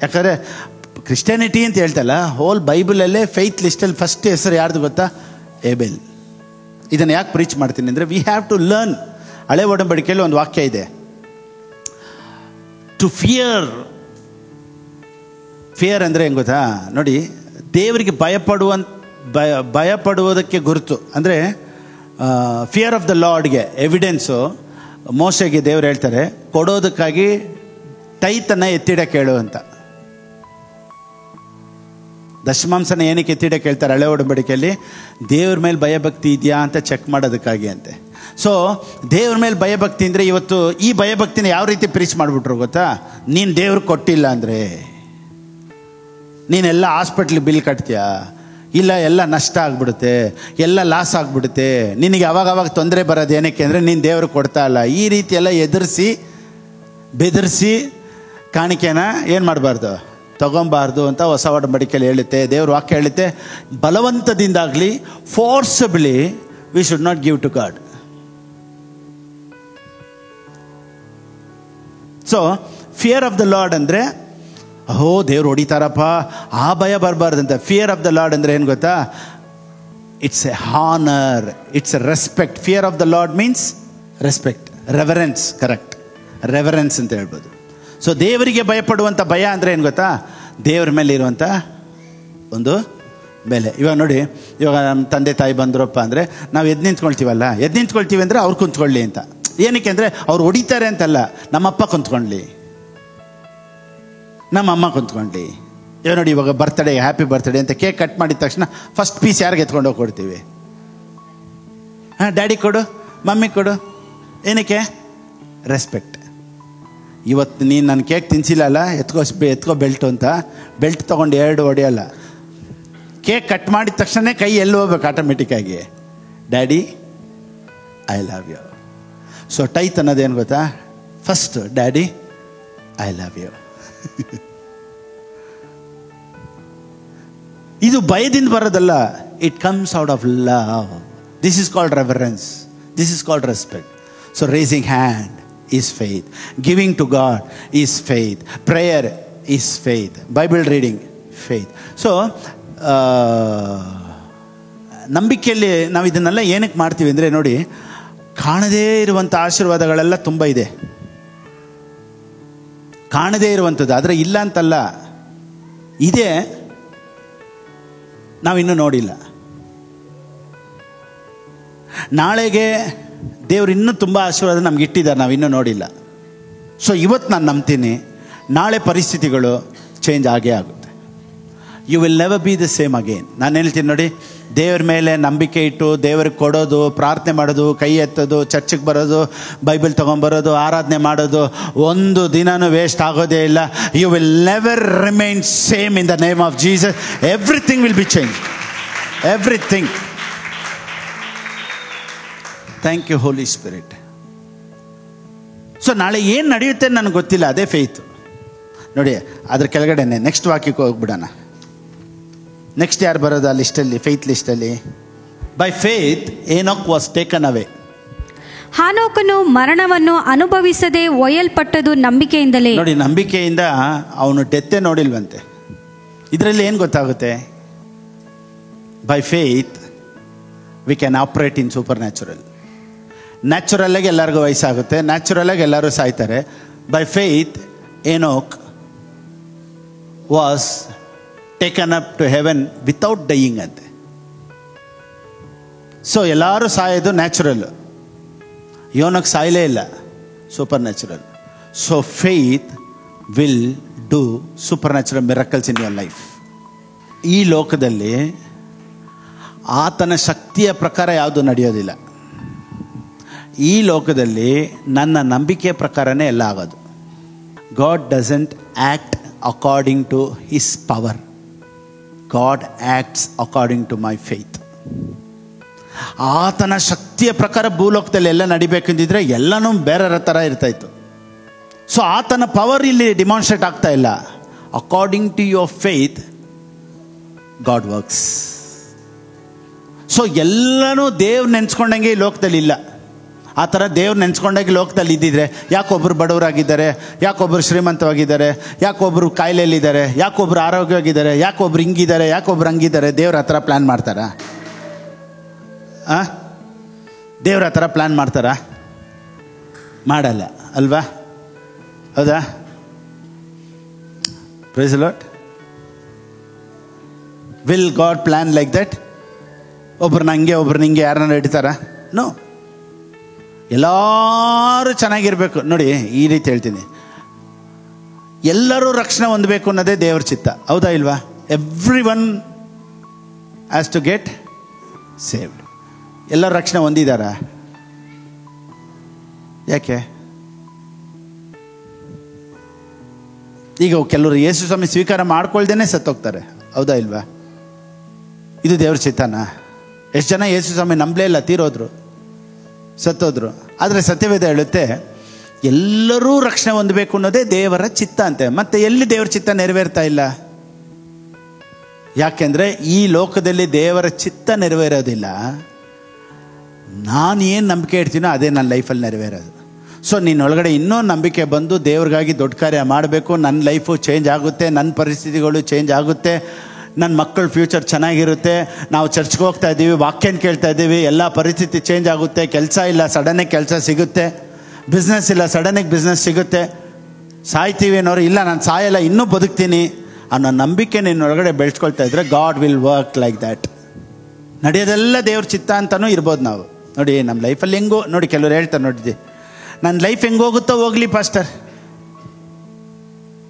ಯಾಕಂದರೆ ಕ್ರಿಶ್ಚಿಯಾನಿಟಿ ಅಂತ ಹೇಳ್ತಲ್ಲ, ಹೋಲ್ ಬೈಬಲಲ್ಲೇ ಫೇತ್ ಲಿಸ್ಟಲ್ಲಿ ಫಸ್ಟ್ ಹೆಸರು ಯಾರ್ದು ಗೊತ್ತಾ? ಏಬೆಲ್. ಇದನ್ನು ಯಾಕೆ ಪ್ರೀಚ್ ಮಾಡ್ತೀನಿ ಅಂದರೆ, ವಿ ಹ್ಯಾವ್ ಟು ಲರ್ನ್. ಹಳೆ ಒಡಂಬಡಿಕೆಯಲ್ಲಿ ಒಂದು ವಾಕ್ಯ ಇದೆ, ಟು ಫಿಯರ್ ಅಂದರೆ ಹೆಂಗೆ ಗೊತ್ತಾ? ನೋಡಿ, ದೇವರಿಗೆ ಭಯಪಡುವುದಕ್ಕೆ ಗುರುತು ಅಂದರೆ ಫಿಯರ್ ಆಫ್ ದ ಲಾರ್ಡ್ಗೆ ಎವಿಡೆನ್ಸು ಮೋಶೆಗೆ ದೇವರು ಹೇಳ್ತಾರೆ, ಕೊಡೋದಕ್ಕಾಗಿ ಟೈತನ್ನು ಎತ್ತಿಡಕ್ಕೆ ಹೇಳು ಅಂತ. ದಶಮಾಂಸನ ಏನಕ್ಕೆ ಎತ್ತಿಡಕ್ಕೆ ಹೇಳ್ತಾರೆ ಹಳೆ ಒಡಂಬಡಿಕೆಯಲ್ಲಿ? ದೇವ್ರ ಮೇಲೆ ಭಯಭಕ್ತಿ ಇದೆಯಾ ಅಂತ ಚೆಕ್ ಮಾಡೋದಕ್ಕಾಗಿ ಅಂತೆ. ಸೊ ದೇವ್ರ ಮೇಲೆ ಭಯಭಕ್ತಿ ಅಂದರೆ, ಇವತ್ತು ಈ ಭಯಭಕ್ತಿನ ಯಾವ ರೀತಿ ಪ್ರೀಚ್ ಮಾಡಿಬಿಟ್ರು ಗೊತ್ತಾ? ನೀನು ದೇವ್ರಿಗೆ ಕೊಟ್ಟಿಲ್ಲ ಅಂದರೆ ನೀನೆಲ್ಲ ಹಾಸ್ಪಿಟ್ಲಿಗೆ ಬಿಲ್ ಕಟ್ತೀಯಾ, ಇಲ್ಲ ಎಲ್ಲ ನಷ್ಟ ಆಗ್ಬಿಡುತ್ತೆ, ಎಲ್ಲ ಲಾಸ್ ಆಗಿಬಿಡುತ್ತೆ, ನಿನಗೆ ಅವಾಗವಾಗ ತೊಂದರೆ ಬರೋದು ಏನಕ್ಕೆ ಅಂದರೆ ನೀನು ದೇವ್ರಿಗೆ ಕೊಡ್ತಾ ಇಲ್ಲ. ಈ ರೀತಿ ಎಲ್ಲ ಬೆದರಿಸಿ ಕಾಣಿಕೆನ ಏನು ಮಾಡಬಾರ್ದು, ತಗೊಬಾರ್ದು ಅಂತ ಹೊಸ ಒಡಂಬಡಿಕೆಯಲ್ಲಿ ಹೇಳುತ್ತೆ. ದೇವ್ರ ವಾಕ್ಯ ಹೇಳುತ್ತೆ, ಬಲವಂತದಿಂದಾಗಲಿ forcibly we should not give to God. So fear of the Lord ಅಂದರೆ, ಅಹೋ ದೇವ್ರು ಹೊಡಿತಾರಪ್ಪ ಆ ಭಯ ಬರಬಾರ್ದಂತ. ಫಿಯರ್ ಆಫ್ ದ ಲಾರ್ಡ್ ಅಂದರೆ ಏನು ಗೊತ್ತಾ? It's a honour, it's a respect. Fear of the Lord means respect, reverence. Correct, reverence ಅಂತ ಹೇಳ್ಬೋದು. ಸೊ ದೇವರಿಗೆ ಭಯಪಡುವಂಥ ಭಯ ಅಂದರೆ ಏನು ಗೊತ್ತಾ? ದೇವ್ರ ಮೇಲೆ ಇರುವಂಥ ಒಂದು ಬೆಲೆ. ಇವಾಗ ನೋಡಿ, ಇವಾಗ ನಮ್ಮ ತಂದೆ ತಾಯಿ ಬಂದ್ರಪ್ಪ ಅಂದರೆ ನಾವು ಎದ್ದು ನಿಂತ್ಕೊಳ್ತೀವಿ ಅಂದರೆ ಅವ್ರು ಕುಂತ್ಕೊಳ್ಳಿ ಅಂತ. ಏನಕ್ಕೆ ಅಂದರೆ ಅವ್ರು ಹೊಡಿತಾರೆ ಅಂತಲ್ಲ, ನಮ್ಮಪ್ಪ ಕುಂತ್ಕೊಳ್ಳಿ, ನಮ್ಮಮ್ಮ ಕುಂತ್ಕೊಳ್ಳಿ. ಇವಾಗ ನೋಡಿ, ಇವಾಗ ಬರ್ತಡೇ, ಹ್ಯಾಪಿ ಬರ್ತಡೇ ಅಂತ ಕೇಕ್ ಕಟ್ ಮಾಡಿದ ತಕ್ಷಣ ಫಸ್ಟ್ ಪೀಸ್ ಯಾರಿಗೆ ಎತ್ಕೊಂಡು ಹೋಗಿ ಕೊಡ್ತೀವಿ? ಡ್ಯಾಡಿ ಕೊಡು, ಮಮ್ಮಿ ಕೊಡು. ಏನಕ್ಕೆ? ರೆಸ್ಪೆಕ್ಟ್. ಇವತ್ತು ನೀನು ನನ್ನ ಕೇಕ್ ತಿನ್ಸಿಲ್ಲಲ್ಲ, ಎತ್ಕೋ ಬೆಲ್ಟು ಅಂತ ಬೆಲ್ಟ್ ತೊಗೊಂಡು 2 ಹೊಡೆಯಲ್ಲ. ಕೇಕ್ ಕಟ್ ಮಾಡಿದ ತಕ್ಷಣ ಕೈ ಎಲ್ಲಿ ಹೋಗ್ಬೇಕು ಆಟೋಮೆಟಿಕ್ಕಾಗಿ? Daddy I love you. So tithe ಅನ್ನೋದೇನು ಗೊತ್ತಾ? First daddy I love you. ಇದು ಭಯದಿಂದ ಬರೋದಲ್ಲ, it comes out of love. This is called reverence, this is called respect. So raising hand is faith, giving to God is faith, prayer is faith, Bible reading faith. So ನಂಬಿಕೆಯಲ್ಲಿ ನಾವು ಇದನ್ನೆಲ್ಲ ಏನಕ್ಕೆ ಮಾಡ್ತೀವಿ ಅಂದರೆ, ನೋಡಿ, ಕಾಣದೇ ಇರುವಂಥ ಆಶೀರ್ವಾದಗಳೆಲ್ಲ ತುಂಬ ಇದೆ, ಕಾಣದೇ ಇರುವಂಥದ್ದು. ಆದರೆ ಇಲ್ಲ ಅಂತಲ್ಲ, ಇದೆ, ನಾವಿನ್ನೂ ನೋಡಿಲ್ಲ. ನಾಳೆಗೆ ದೇವ್ರು ಇನ್ನೂ ತುಂಬ ಆಶೀರ್ವಾದ ನಮ್ಗೆ ಇಟ್ಟಿದ್ದಾರೆ, ನಾವು ಇನ್ನೂ ನೋಡಿಲ್ಲ. ಸೊ ಇವತ್ತು ನಾನು ನಂಬ್ತೀನಿ, ನಾಳೆ ಪರಿಸ್ಥಿತಿಗಳು ಚೇಂಜ್ ಆಗೇ ಆಗುತ್ತೆ. You will never be the same again. ನಾನು ಹೇಳ್ತೀನಿ ನೋಡಿ, ದೇವ್ರ ಮೇಲೆ ನಂಬಿಕೆ ಇಟ್ಟು ದೇವ್ರಿಗೆ ಕೊಡೋದು, ಪ್ರಾರ್ಥನೆ ಮಾಡೋದು, ಕೈ ಎತ್ತೋದು, ಚರ್ಚಿಗೆ ಬರೋದು, ಬೈಬಲ್ ತೊಗೊಂಬರೋದು, ಆರಾಧನೆ ಮಾಡೋದು, ಒಂದು ದಿನನೂ ವೇಸ್ಟ್ ಆಗೋದೇ ಇಲ್ಲ. You will never remain same in the name of Jesus. Everything will be change, everything. Thank you Holy Spirit. So ನಾಳೆ ಏನು ನಡೆಯುತ್ತೆ ನನಗೆ ಗೊತ್ತಿಲ್ಲ, ಅದೇ ಫೇತ್. ನೋಡಿ, ಅದ್ರ ಕೆಳಗಡೆನೆ ನೆಕ್ಸ್ಟ್ ವಾಕ್ಯಕ್ಕೆ ಹೋಗ್ಬಿಡೋಣ. ನೆಕ್ಸ್ಟ್ ಯಾರು ಬರೋದು ಆ ಲಿಸ್ಟಲ್ಲಿ, ಫೇತ್ ಲಿಸ್ಟಲ್ಲಿ? By faith Enoch was taken away. ಹಾನೋಕನು ಮರಣವನ್ನು ಅನುಭವಿಸದೆ ಒಯ್ಯಲ್ಪಟ್ಟದು ನಂಬಿಕೆಯಿಂದಲೇ. ನೋಡಿ, ನಂಬಿಕೆಯಿಂದ ಅವನು ಡೆತ್ತೇ ನೋಡಿಲ್ವಂತೆ. ಇದರಲ್ಲಿ ಏನು ಗೊತ್ತಾಗುತ್ತೆ? By faith we can operate in supernatural. ನ್ಯಾಚುರಲ್ಲಾಗಿ ಎಲ್ಲರಿಗೂ ವಯಸ್ಸಾಗುತ್ತೆ, ನ್ಯಾಚುರಲ್ಲಾಗಿ ಎಲ್ಲರೂ ಸಾಯ್ತಾರೆ. By faith Enoch was taken up to heaven without dying ಅಂತೆ. ಸೊ ಎಲ್ಲರೂ ಸಾಯೋದು ನ್ಯಾಚುರಲ್, ಯೋನಕ್ಕೆ ಸಾಯಲೇ ಇಲ್ಲ, supernatural. So faith will do supernatural miracles in your life. ಈ ಲೋಕದಲ್ಲಿ ಆತನ ಶಕ್ತಿಯ ಪ್ರಕಾರ ಯಾವುದು ನಡೆಯೋದಿಲ್ಲ. ಈ ಲೋಕದಲ್ಲಿ ನನ್ನ ನಂಬಿಕೆ ಪ್ರಕಾರನೇ ಎಲ್ಲ ಆಗೋದು. God doesn't act according to his power, God acts according to my faith. ಆತನ ಶಕ್ತಿಯ ಪ್ರಕಾರ ಭೂಲೋಕದಲ್ಲಿ ಎಲ್ಲ ನಡಿಬೇಕಂದಿದ್ರೆ ಎಲ್ಲನೂ ಬೇರೆ ಥರ ಇರ್ತಾಯಿತ್ತು. ಸೊ ಆತನ ಪವರ್ ಇಲ್ಲಿ ಡಿಮಾನ್ಸ್ಟ್ರೇಟ್ ಆಗ್ತಾ ಇಲ್ಲ. According to your faith God works. So ಎಲ್ಲನೂ ದೇವ್ರು ನೆನೆಸ್ಕೊಂಡಂಗೆ ಈ ಲೋಕದಲ್ಲಿ ಇಲ್ಲ. ಆ ಥರ ದೇವ್ರು ನೆನೆಸ್ಕೊಂಡಾಗಿ ಲೋಕದಲ್ಲಿ ಇದ್ದಿದ್ರೆ ಯಾಕೊಬ್ಬರು ಬಡವರಾಗಿದ್ದಾರೆ, ಯಾಕೊಬ್ಬರು ಶ್ರೀಮಂತವಾಗಿದ್ದಾರೆ, ಯಾಕೊಬ್ಬರು ಕಾಯಿಲೆಯಲ್ಲಿದ್ದಾರೆ, ಯಾಕೊಬ್ಬರು ಆರೋಗ್ಯವಾಗಿದ್ದಾರೆ, ಯಾಕೊಬ್ರು ಹಿಂಗಿದ್ದಾರೆ, ಯಾಕೊಬ್ರು ಹಂಗಿದ್ದಾರೆ, ದೇವ್ರ ಆ ಥರ ಪ್ಲ್ಯಾನ್ ಮಾಡ್ತಾರಾ? ದೇವ್ರ ಆ ಥರ ಪ್ಲ್ಯಾನ್ ಮಾಡ್ತಾರಾ? ಮಾಡಲ್ಲ ಅಲ್ವಾ? ಹೌದಾ? Praise the Lord. Will God plan like that? ಒಬ್ರನ್ನ ಹಂಗೆ ಒಬ್ರನ್ನ ಹಿಂಗೆ ಯಾರನ್ನ ಹಿಡಿತಾರ? ನೋ. ಎಲ್ಲರೂ ಚೆನ್ನಾಗಿರ್ಬೇಕು. ನೋಡಿ, ಈ ರೀತಿ ಹೇಳ್ತೀನಿ, ಎಲ್ಲರೂ ರಕ್ಷಣೆ ಹೊಂದಬೇಕು ಅನ್ನೋದೇ ದೇವ್ರ ಚಿತ್ತ. ಹೌದಾ ಇಲ್ವಾ? Everyone has to get saved. ಎಲ್ಲರೂ ರಕ್ಷಣೆ ಹೊಂದಿದಾರ? ಯಾಕೆ? ಈಗ ಕೆಲವರು ಯೇಸು ಸ್ವಾಮಿ ಸ್ವೀಕಾರ ಮಾಡ್ಕೊಳ್ದೇನೆ ಸತ್ತೋಗ್ತಾರೆ. ಹೌದಾ ಇಲ್ವಾ? ಇದು ದೇವ್ರ ಚಿತ್ತನಾ? ಎಷ್ಟು ಜನ ಯೇಸು ಸ್ವಾಮಿ ನಂಬಲೇ ಇಲ್ಲ, ತೀರೋದ್ರು, ಸತ್ತೋದ್ರು. ಆದರೆ ಸತ್ಯವೇದ ಹೇಳುತ್ತೆ ಎಲ್ಲರೂ ರಕ್ಷಣೆ ಹೊಂದಬೇಕು ಅನ್ನೋದೇ ದೇವರ ಚಿತ್ತ ಅಂತೆ. ಮತ್ತೆ ಎಲ್ಲಿ ದೇವರ ಚಿತ್ತ ನೆರವೇರ್ತಾ ಇಲ್ಲ? ಯಾಕೆಂದರೆ ಈ ಲೋಕದಲ್ಲಿ ದೇವರ ಚಿತ್ತ ನೆರವೇರೋದಿಲ್ಲ. ನಾನು ಏನು ನಂಬಿಕೆ ಇಡ್ತೀನೋ ಅದೇ ನನ್ನ ಲೈಫಲ್ಲಿ ನೆರವೇರೋದು. ಸೊ ನಿನ್ನೊಳಗಡೆ ಇನ್ನೂ ನಂಬಿಕೆ ಬಂದು ದೇವ್ರಿಗಾಗಿ ದೊಡ್ಡ ಕಾರ್ಯ ಮಾಡಬೇಕು, ನನ್ನ ಲೈಫು ಚೇಂಜ್ ಆಗುತ್ತೆ, ನನ್ನ ಪರಿಸ್ಥಿತಿಗಳು ಚೇಂಜ್ ಆಗುತ್ತೆ, ನನ್ನ ಮಕ್ಕಳ ಫ್ಯೂಚರ್ ಚೆನ್ನಾಗಿರುತ್ತೆ, ನಾವು ಚರ್ಚ್ಗೆ ಹೋಗ್ತಾ ಇದ್ದೀವಿ, ವಾಕ್ಯನ ಕೇಳ್ತಾ ಇದ್ದೀವಿ, ಎಲ್ಲ ಪರಿಸ್ಥಿತಿ ಚೇಂಜ್ ಆಗುತ್ತೆ, ಕೆಲಸ ಇಲ್ಲ ಸಡನ್ನಾಗಿ ಕೆಲಸ ಸಿಗುತ್ತೆ, ಬಿಸ್ನೆಸ್ ಇಲ್ಲ ಸಡನ್ನಾಗಿ ಬಿಸ್ನೆಸ್ ಸಿಗುತ್ತೆ, ಸಾಯ್ತೀವಿ ಅನ್ನೋರು ಇಲ್ಲ ನಾನು ಸಾಯಲ್ಲ ಇನ್ನೂ ಬದುಕ್ತೀನಿ ಅನ್ನೋ ನಂಬಿಕೆ ನಿನ್ನೊಳಗಡೆ ಬೆಳೆಸ್ಕೊಳ್ತಾ ಇದ್ರೆ God will work like that. ನಡೆಯೋದೆಲ್ಲ ದೇವ್ರ ಚಿತ್ತ ಅಂತಲೂ ಇರ್ಬೋದು ನಾವು. ನೋಡಿ ನಮ್ಮ ಲೈಫಲ್ಲಿ ಹೆಂಗೋ, ನೋಡಿ ಕೆಲವ್ರು ಹೇಳ್ತಾರೆ, ನೋಡಿದ್ದೆ ನನ್ನ ಲೈಫ್ ಹೆಂಗೋಗುತ್ತೋ ಹೋಗ್ಲಿ ಪಾಸ್ಟರ್,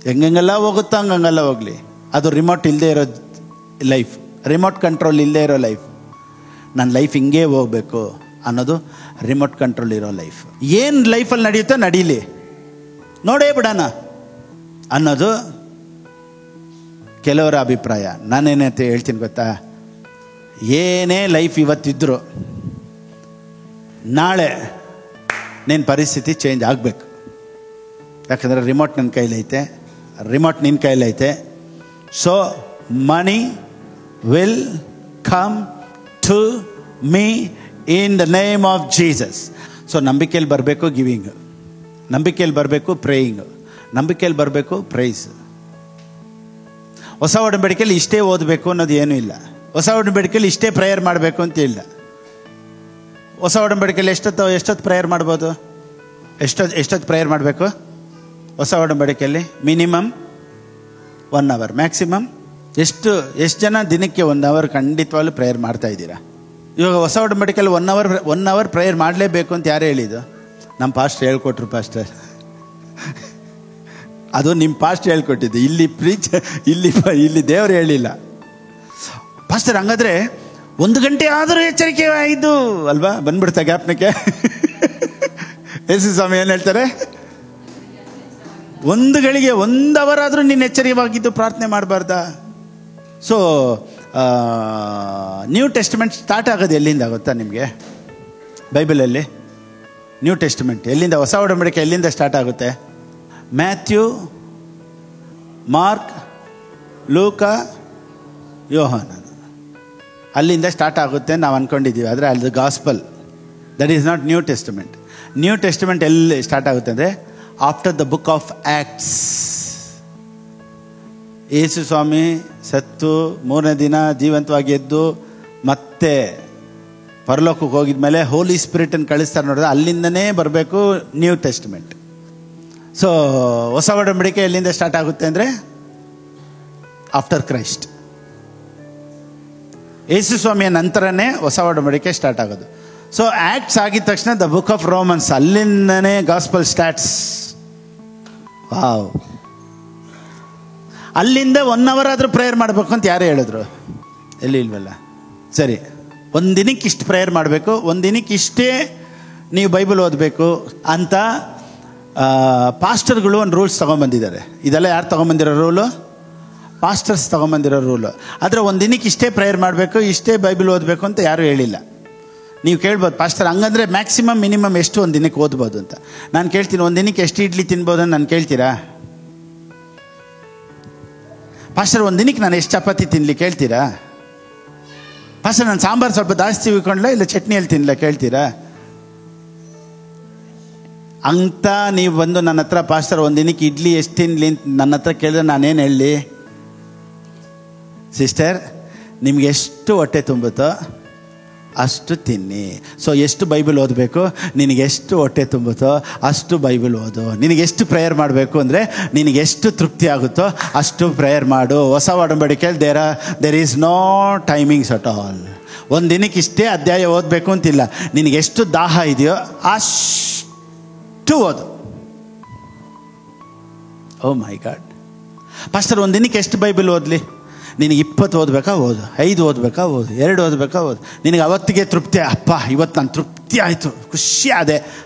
ಹೆಂಗೆಲ್ಲ ಹೋಗುತ್ತೋ ಹಂಗಂಗೆಲ್ಲ ಹೋಗ್ಲಿ. ಅದು ರಿಮೋಟ್ ಇಲ್ಲದೆ ಇರೋ ಲೈಫ್, ರಿಮೋಟ್ ಕಂಟ್ರೋಲ್ ಇಲ್ಲದೆ ಇರೋ ಲೈಫ್. ನನ್ನ ಲೈಫ್ ಹಿಂಗೇ ಹೋಗ್ಬೇಕು ಅನ್ನೋದು ರಿಮೋಟ್ ಕಂಟ್ರೋಲ್ ಇರೋ ಲೈಫ್. ಏನು ಲೈಫಲ್ಲಿ ನಡೆಯುತ್ತೋ ನಡೀಲಿ, ನೋಡೇ ಬಿಡೋಣ ಅನ್ನೋದು ಕೆಲವರ ಅಭಿಪ್ರಾಯ. ನಾನೇನಂತ ಹೇಳ್ತೀನಿ ಗೊತ್ತಾ? ಏನೇ ಲೈಫ್ ಇವತ್ತಿದ್ರು ನಾಳೆ ನಿನ್ನ ಪರಿಸ್ಥಿತಿ ಚೇಂಜ್ ಆಗಬೇಕು. ಯಾಕಂದರೆ ರಿಮೋಟ್ ನನ್ನ ಕೈಲೈತೆ, ರಿಮೋಟ್ ನಿನ್ನ ಕೈಲೈತೆ. So money will come to me in the name of Jesus. So ನಂಬಿಕೆಯಲ್ಲಿ ಬರಬೇಕು ಗಿವಿಂಗ್, ನಂಬಿಕೆಯಲ್ಲಿ ಬರಬೇಕು ಪ್ರೇಯಿಂಗ್, ನಂಬಿಕೆಯಲ್ಲಿ ಬರಬೇಕು ಪ್ರೈಸ್. ಹೊಸ ಒಡಂಬಡಿಕೆಯಲ್ಲಿ ಇಷ್ಟೇ ಓದಬೇಕು ಅನ್ನೋದು ಏನೂ ಇಲ್ಲ. ಹೊಸ ಒಡಂಬಡಿಕೆಯಲ್ಲಿ ಇಷ್ಟೇ ಪ್ರೇಯರ್ ಮಾಡಬೇಕು ಅಂತ ಇಲ್ಲ. ಹೊಸ ಒಡಂಬಡಿಕೆಯಲ್ಲಿ ಎಷ್ಟೊತ್ತು ಪ್ರೇಯರ್ ಮಾಡ್ಬೋದು? ಎಷ್ಟೊತ್ತು ಪ್ರೇಯರ್ ಮಾಡಬೇಕು ಹೊಸ ಒಡಂಬಡಿಕೆಯಲ್ಲಿ? ಮಿನಿಮಮ್ 1 hour, ಮ್ಯಾಕ್ಸಿಮಮ್ ಎಷ್ಟು ಜನ ದಿನಕ್ಕೆ 1 hour ಖಂಡಿತವಾಗ್ಲೂ ಪ್ರೇಯರ್ ಮಾಡ್ತಾ ಇದ್ದೀರಾ? ಇವಾಗ ಹೊಸ ಒಡಂಬಡಿಕೆಯಲ್ಲಿ 1 hour ಪ್ರೇಯರ್ ಮಾಡಲೇಬೇಕು ಅಂತ ಯಾರು ಹೇಳಿದ್ದು? ನಮ್ಮ ಪಾಸ್ಟರ್ ಹೇಳ್ಕೊಟ್ರು ಪಾಸ್ಟರ್. ಅದು ನಿಮ್ಮ ಪಾಸ್ಟರ್ ಹೇಳ್ಕೊಟ್ಟಿದ್ದು, ಇಲ್ಲಿ ದೇವರು ಹೇಳಿಲ್ಲ. ಪಾಸ್ಟರ್ ಹಂಗಾದ್ರೆ 1 ಗಂಟೆ ಆದರೂ ಎಚ್ಚರಿಕೆ ಆಯಿತು ಅಲ್ವಾ? ಬಂದ್ಬಿಡ್ತಾ ಜ್ಞಾಪನಕ್ಕೆ. ಯೇಸು ಸ್ವಾಮಿ ಏನು ಹೇಳ್ತಾರೆ? 1 ಗಳಿಗೆ 1 hour ಆದರೂ ನೀನು ಎಚ್ಚರಿಕೆವಾಗಿದ್ದು ಪ್ರಾರ್ಥನೆ ಮಾಡಬಾರ್ದಾ? ಸೊ ನ್ಯೂ ಟೆಸ್ಟಿಮೆಂಟ್ ಸ್ಟಾರ್ಟ್ ಆಗೋದು ಎಲ್ಲಿಂದ ಗೊತ್ತಾ ನಿಮಗೆ? ಬೈಬಲಲ್ಲಿ ನ್ಯೂ ಟೆಸ್ಟಿಮೆಂಟ್ ಎಲ್ಲಿಂದ, ಹೊಸ ಒಡಂಬಡಿಕೆ ಎಲ್ಲಿಂದ ಸ್ಟಾರ್ಟ್ ಆಗುತ್ತೆ? ಮ್ಯಾಥ್ಯೂ, ಮಾರ್ಕ್, ಲೂಕ, ಯೋಹಾನ, ಅಲ್ಲಿಂದ ಸ್ಟಾರ್ಟ್ ಆಗುತ್ತೆ ನಾವು ಅಂದ್ಕೊಂಡಿದ್ದೀವಿ. ಆದರೆ ಅದು gospel, that is not New Testament. New Testament ಎಲ್ಲಿ ಸ್ಟಾರ್ಟ್ ಆಗುತ್ತೆ ಅಂದರೆ after the book of Acts. Yesu Swami ಸತ್ತು 3ನೇ ದಿನ ಜೀವಂತವಾಗಿ ಎದ್ದು ಮತ್ತೆ ಪರಲೋಕಕ್ಕೆ ಹೋಗಿದ ಮೇಲೆ ಹೋಲಿ ಸ್ಪಿರಿಟನ್ನು ಕಳಿಸ್ತಾರೆ ನೋಡಿದ್ರೆ, ಅಲ್ಲಿಂದನೇ ಬರಬೇಕು ನ್ಯೂ ಟೆಸ್ಟಿಮೆಂಟ್. ಸೊ ಹೊಸ ಒಡಂಬಡಿಕೆ ಎಲ್ಲಿಂದ ಸ್ಟಾರ್ಟ್ ಆಗುತ್ತೆ ಅಂದರೆ ಆಫ್ಟರ್ ಕ್ರೈಸ್ಟ್. ಯೇಸು ಸ್ವಾಮಿಯ ನಂತರನೇ ಹೊಸ ಒಡಂಬಡಿಕೆ ಸ್ಟಾರ್ಟ್ ಆಗೋದು. ಸೊ ಆ್ಯಕ್ಟ್ಸ್ ಆಗಿದ ತಕ್ಷಣ ದ ಬುಕ್ ಆಫ್ ರೋಮನ್ಸ್, ಅಲ್ಲಿಂದನೇ ಗಾಸ್ಪಲ್ ಸ್ಟಾರ್ಟ್ಸ್. ವಾವ್! ಅಲ್ಲಿಂದ 1 hour ಆದರೂ ಪ್ರೇಯರ್ ಮಾಡಬೇಕು ಅಂತ ಯಾರು ಹೇಳಿದ್ರು? ಎಲ್ಲಿ ಇಲ್ವಲ್ಲ. ಸರಿ, 1 ದಿನಕ್ಕೆ ಇಷ್ಟು ಪ್ರೇಯರ್ ಮಾಡಬೇಕು, 1 ದಿನಕ್ಕೆ ಇಷ್ಟೇ ನೀವು ಬೈಬಲ್ ಓದಬೇಕು ಅಂತ ಪಾಸ್ಟರ್ಗಳು ಒಂದು ರೂಲ್ಸ್ ತೊಗೊಂಬಂದಿದ್ದಾರೆ. ಇದೆಲ್ಲ ಯಾರು ತೊಗೊಂಬಂದಿರೋ ರೂಲು? ಪಾಸ್ಟರ್ಸ್ ತೊಗೊಂಬಂದಿರೋ ರೂಲು. ಆದರೆ 1 ದಿನಕ್ಕೆ ಇಷ್ಟೇ ಪ್ರೇಯರ್ ಮಾಡಬೇಕು, ಇಷ್ಟೇ ಬೈಬಲ್ ಓದಬೇಕು ಅಂತ ಯಾರೂ ಹೇಳಿಲ್ಲ. ನೀವು ಕೇಳ್ಬೋದು, ಪಾಸ್ಟರ್ ಹಂಗಂದರೆ ಮ್ಯಾಕ್ಸಿಮಮ್ ಮಿನಿಮಮ್ ಎಷ್ಟು 1 ದಿನಕ್ಕೆ ಓದ್ಬೋದು ಅಂತ. ನಾನು ಕೇಳ್ತೀನಿ, 1 ದಿನಕ್ಕೆ ಎಷ್ಟು ಇಡ್ಲಿ ತಿನ್ಬೋದು ಅಂತ ನಾನು ಕೇಳ್ತೀರಾ? ಪಾಸ್ಟರ್ 1 ದಿನಕ್ಕೆ ನಾನು ಎಷ್ಟು ಚಪಾತಿ ತಿನ್ನಲಿ ಕೇಳ್ತೀರಾ? ಪಾಸ್ಟರ್ ನಾನು ಸಾಂಬಾರು ಸ್ವಲ್ಪ ಜಾಸ್ತಿ ಉಳ್ಕೊಂಡ್ಲ ಇಲ್ಲ ಚಟ್ನಿಯಲ್ಲಿ ತಿನ್ನಲ ಕೇಳ್ತೀರಾ? ಅಂತ ನೀವು ಬಂದು ನನ್ನ ಹತ್ರ ಪಾಸ್ಟರ್ ಒಂದು ದಿನಕ್ಕೆ ಇಡ್ಲಿ ಎಷ್ಟು ತಿನ್ನಲಿ ಅಂತ ನನ್ನ ಹತ್ರ ಕೇಳಿದ್ರೆ ನಾನೇನು ಹೇಳಲಿ? ಸಿಸ್ಟರ್, ನಿಮ್ಗೆ ಎಷ್ಟು ಹೊಟ್ಟೆ ತುಂಬುತ್ತೋ ಅಷ್ಟು ತಿನ್ನಿ. ಸೊ ಎಷ್ಟು ಬೈಬಲ್ ಓದಬೇಕು? ನಿನಗೆಷ್ಟು ಹೊಟ್ಟೆ ತುಂಬುತ್ತೋ ಅಷ್ಟು ಬೈಬಲ್ ಓದು. ನಿನಗೆಷ್ಟು ಪ್ರೇಯರ್ ಮಾಡಬೇಕು ಅಂದರೆ ನಿನಗೆಷ್ಟು ತೃಪ್ತಿ ಆಗುತ್ತೋ ಅಷ್ಟು ಪ್ರೇಯರ್ ಮಾಡು. ಹೊಸ ಒಡಂಬಡಿಕೆಯಲ್ಲಿ there is no timings at all. ಒಂದು ದಿನಕ್ಕೆ ಇಷ್ಟೇ ಅಧ್ಯಾಯ ಓದಬೇಕು ಅಂತಿಲ್ಲ. ನಿನಗೆಷ್ಟು ದಾಹ ಇದೆಯೋ ಅಷ್ಟು ಓದು. ಓ ಮೈ ಗಾಡ್, ಪಾಸ್ಟರ್ ಒಂದು ದಿನಕ್ಕೆ ಎಷ್ಟು ಬೈಬಲ್ ಓದಲಿ? ನಿನಗೆ 20 ಓದಬೇಕಾ ಓದು, 5 ಓದಬೇಕಾ ಓದು, 2 ಓದಬೇಕಾ ಓದು. ನಿನಗೆ ಅವತ್ತಿಗೆ ತೃಪ್ತಿ, ಅಪ್ಪ ಇವತ್ತು ನಾನು ತೃಪ್ತಿ ಆಯಿತು, ಖುಷಿ ಆದೆ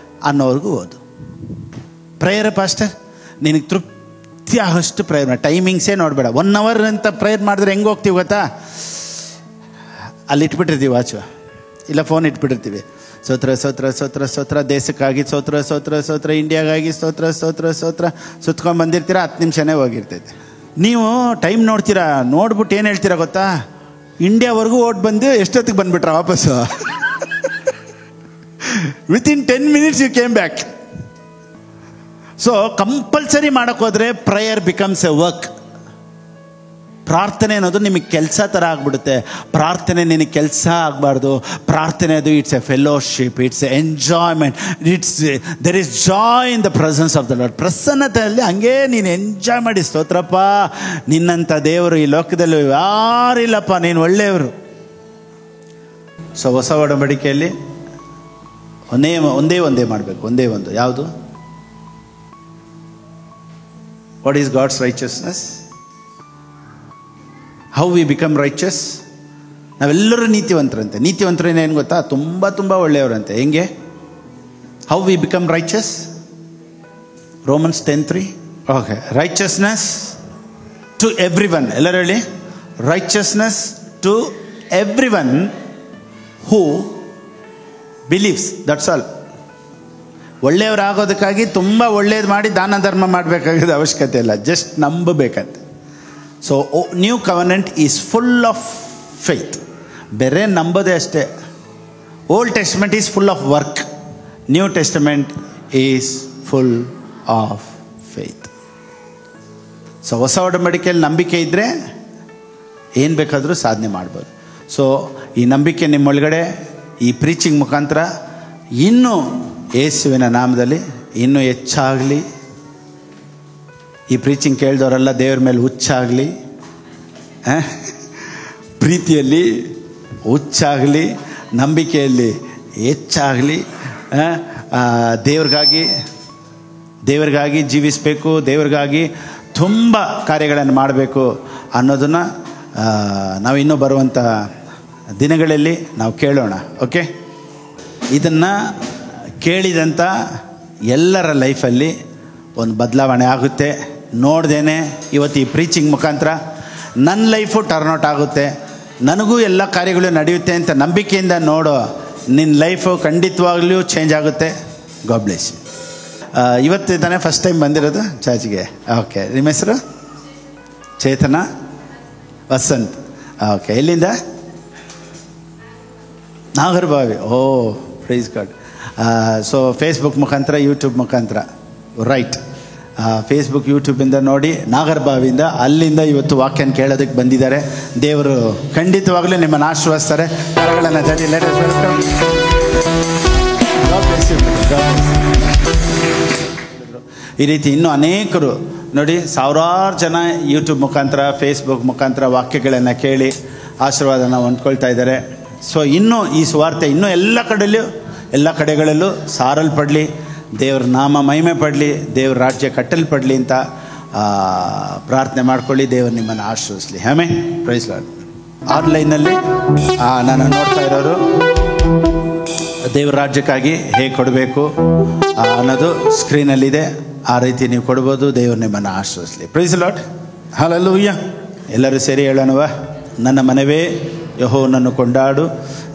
ಅನ್ನೋವರೆಗೂ ಓದು. ಪ್ರೇಯರ್ ಪಾಸ್ಟರ್, ನಿನಗೆ ತೃಪ್ತಿ ಆಗೋಷ್ಟು ಪ್ರೇಯರ್ ಮಾಡಿ. ಟೈಮಿಂಗ್ಸೇ ನೋಡಬೇಡ. 1 hour ಅಂತ ಪ್ರೇಯರ್ ಮಾಡಿದ್ರೆ ಹೆಂಗೆ ಹೋಗ್ತೀವಿ ಗೊತ್ತಾ? ಅಲ್ಲಿ ಇಟ್ಬಿಟ್ಟಿರ್ತೀವಿ ವಾಚು, ಇಲ್ಲ ಫೋನ್ ಇಟ್ಬಿಟ್ಟಿರ್ತೀವಿ. ಸ್ತೋತ್ರ ಸ್ತೋತ್ರ ಸ್ತೋತ್ರ ಸ್ತೋತ್ರ, ದೇಶಕ್ಕಾಗಿ ಸ್ತೋತ್ರ ಸ್ತೋತ್ರ ಸ್ತೋತ್ರ, ಇಂಡಿಯಾಗಾಗಿ ಸ್ತೋತ್ರ ಸ್ತೋತ್ರ ಸ್ತೋತ್ರ, ಸುತ್ಕೊಂಡು ಬಂದಿರ್ತೀರ, 10 ನಿಮಿಷನೇ ಹೋಗಿರ್ತೈತೆ. ನೀವು ಟೈಮ್ ನೋಡ್ತೀರಾ, ನೋಡ್ಬಿಟ್ಟು ಏನು ಹೇಳ್ತೀರಾ ಗೊತ್ತಾ? ಇಂಡಿಯಾವರೆಗೂ ಓಟ್ ಬಂದು ಎಷ್ಟೊತ್ತಿಗೆ ಬಂದುಬಿಟ್ರ ವಾಪಸ್ಸು? Within 10 minutes you came back. So compulsory ಮಾಡೋಕ್ಕೋದ್ರೆ ಪ್ರೇಯರ್ ಬಿಕಮ್ಸ್ ಎ ವರ್ಕ್. ಪ್ರಾರ್ಥನೆ ಅನ್ನೋದು ನಿಮಗೆ ಕೆಲಸ ಥರ ಆಗ್ಬಿಡುತ್ತೆ. ಪ್ರಾರ್ಥನೆ ನಿನಗೆ ಕೆಲಸ ಆಗಬಾರ್ದು. ಪ್ರಾರ್ಥನೆ ಅದು it's a fellowship, it's a enjoyment, there is joy in the presence of the Lord. ಪ್ರಸನ್ನತೆಯಲ್ಲಿ ಹಂಗೆ ನೀನು ಎಂಜಾಯ್ ಮಾಡಿ. ಸ್ತೋತ್ರಪ್ಪ, ನಿನ್ನಂಥ ದೇವರು ಈ ಲೋಕದಲ್ಲಿ ಯಾರಿಲ್ಲಪ್ಪ, ನೀನು ಒಳ್ಳೆಯವರು. ಸೊ ಹೊಸ ಒಡಂಬಡಿಕೆಯಲ್ಲಿ ಒಂದೇ ಮಾಡಬೇಕು. ಒಂದೇ ಒಂದು ಯಾವುದು? What is God's righteousness? How we become righteous? ನಾವೆಲ್ಲರೂ ನೀತಿವಂತರಂತೆ. ನೀತಿವಂತರೇನು ಏನು ಗೊತ್ತಾ? ತುಂಬ ತುಂಬ ಒಳ್ಳೆಯವರಂತೆ. ಹೆಂಗೆ? How we become righteous? Romans 10:3. Okay, righteousness to everyone. ಎಲ್ಲರೂ ಹೇಳಿ, righteousness to everyone who believes. That's all. ಒಳ್ಳೆಯವರಾಗೋದಕ್ಕಾಗಿ ತುಂಬ ಒಳ್ಳೇದು ಮಾಡಿ ದಾನ ಧರ್ಮ ಮಾಡಬೇಕಾಗಿದ್ದ ಅವಶ್ಯಕತೆ ಇಲ್ಲ. ಜಸ್ಟ್ ನಂಬಬೇಕಂತೆ. So New Covenant is full of faith. ಬೇರೆ ನಂಬೋದೇ ಅಷ್ಟೇ. Old Testament is full of work, new Testament is full of faith. So ಹೊಸ ಒಡಂಬಡಿಕೆಯಲ್ಲಿ ನಂಬಿಕೆ ಇದ್ದರೆ ಏನು ಬೇಕಾದರೂ ಸಾಧನೆ ಮಾಡ್ಬೋದು. ಸೊ ಈ ನಂಬಿಕೆ ನಿಮ್ಮೊಳಗಡೆ ಈ ಪ್ರೀಚಿಂಗ್ ಮುಖಾಂತರ ಇನ್ನೂ ಯೇಸುವಿನ ನಾಮದಲ್ಲಿ ಇನ್ನೂ ಹೆಚ್ಚಾಗಲಿ. ಈ ಪ್ರೀಚಿಂಗ್ ಕೇಳಿದವರೆಲ್ಲ ದೇವ್ರ ಮೇಲೆ ಹುಚ್ಚಾಗಲಿ, ಪ್ರೀತಿಯಲ್ಲಿ ಹುಚ್ಚಾಗಲಿ, ನಂಬಿಕೆಯಲ್ಲಿ ಹೆಚ್ಚಾಗಲಿ, ದೇವರಿಗಾಗಿ ಜೀವಿಸಬೇಕು, ದೇವರಿಗಾಗಿ ತುಂಬ ಕಾರ್ಯಗಳನ್ನು ಮಾಡಬೇಕು ಅನ್ನೋದನ್ನು ನಾವು ಇನ್ನೂ ಬರುವಂಥ ದಿನಗಳಲ್ಲಿ ನಾವು ಕೇಳೋಣ. ಓಕೆ, ಇದನ್ನು ಕೇಳಿದಂಥ ಎಲ್ಲರ ಲೈಫಲ್ಲಿ ಒಂದು ಬದಲಾವಣೆ ಆಗುತ್ತೆ. ನೋಡ್ದೇನೆ ಇವತ್ತು ಈ ಪ್ರೀಚಿಂಗ್ ಮುಖಾಂತರ ನನ್ನ ಲೈಫು ಟರ್ನ್ಔಟ್ ಆಗುತ್ತೆ, ನನಗೂ ಎಲ್ಲ ಕಾರ್ಯಗಳು ನಡೆಯುತ್ತೆ ಅಂತ ನಂಬಿಕೆಯಿಂದ ನೋಡೋ. ನಿನ್ನ ಲೈಫು ಖಂಡಿತವಾಗ್ಲೂ ಚೇಂಜ್ ಆಗುತ್ತೆ. God bless you. ಇವತ್ತು ತಾನೇ ಫಸ್ಟ್ ಟೈಮ್ ಬಂದಿರೋದು ಚಾಚಿಗೆ? ಓಕೆ, ನಿಮ್ಮ ಹೆಸರು? ಚೇತನ, ವಸಂತ್. ಓಕೆ, ಎಲ್ಲಿಂದ? ನಾಗರಬಾವಿ. ಓ, ಪ್ರೈಸ್ ಗಾಡ್. ಸೊ ಫೇಸ್ಬುಕ್ ಮುಖಾಂತರ, ಯೂಟ್ಯೂಬ್ ಮುಖಾಂತರ, ರೈಟ್. ಫೇಸ್ಬುಕ್ ಯೂಟ್ಯೂಬಿಂದ ನೋಡಿ, ನಾಗರಬಾವಿಯಿಂದ, ಅಲ್ಲಿಂದ ಇವತ್ತು ವಾಕ್ಯನ ಕೇಳೋದಕ್ಕೆ ಬಂದಿದ್ದಾರೆ. ದೇವರು ಖಂಡಿತವಾಗಲೂ ನಿಮ್ಮನ್ನು ಆಶೀರ್ವದಿಸ್ತಾರೆ. ಕರಗಳನ್ನು ತಡಿ. Let us welcome. ಈ ರೀತಿ ಇನ್ನೂ ಅನೇಕರು ನೋಡಿ, ಸಾವಿರಾರು ಜನ ಯೂಟ್ಯೂಬ್ ಮುಖಾಂತರ, ಫೇಸ್ಬುಕ್ ಮುಖಾಂತರ ವಾಕ್ಯಗಳನ್ನು ಕೇಳಿ ಆಶೀರ್ವಾದನ ಹೊಂದ್ಕೊಳ್ತಾ ಇದ್ದಾರೆ. ಸೊ ಇನ್ನೂ ಈ ಸುವಾರ್ತೆ ಇನ್ನೂ ಎಲ್ಲ ಕಡೆಗಳಲ್ಲೂ ಸಾರಲ್ಪಡಲಿ, ದೇವ್ರ ನಾಮ ಮಹಿಮೆ ಪಡಲಿ, ದೇವ್ರ ರಾಜ್ಯ ಕಟ್ಟಲ್ಪಡಲಿ ಅಂತ ಪ್ರಾರ್ಥನೆ ಮಾಡ್ಕೊಳ್ಳಿ. ದೇವರು ನಿಮ್ಮನ್ನು ಆಶೀರ್ವದಿಸಲಿ. ಆಮೆನ್. Praise Lord. ಆನ್ಲೈನಲ್ಲಿ ನಾನು ನೋಡ್ತಾ ಇರೋರು ದೇವ್ರ ರಾಜ್ಯಕ್ಕಾಗಿ ಹೇಗೆ ಕೊಡಬೇಕು ಅನ್ನೋದು ಸ್ಕ್ರೀನಲ್ಲಿದೆ. ಆ ರೀತಿ ನೀವು ಕೊಡ್ಬೋದು. ದೇವರು ನಿಮ್ಮನ್ನು ಆಶೀರ್ವದಿಸಲಿ. Praise Lord. ಹಲ್ಲೆಲೂಯಾ. ಎಲ್ಲರೂ ಸೇರಿ ಹೇಳೋಣವಾ? ನನ್ನ ಮನವೇ ಯೆಹೋವನನ್ನು ಕೊಂಡಾಡು,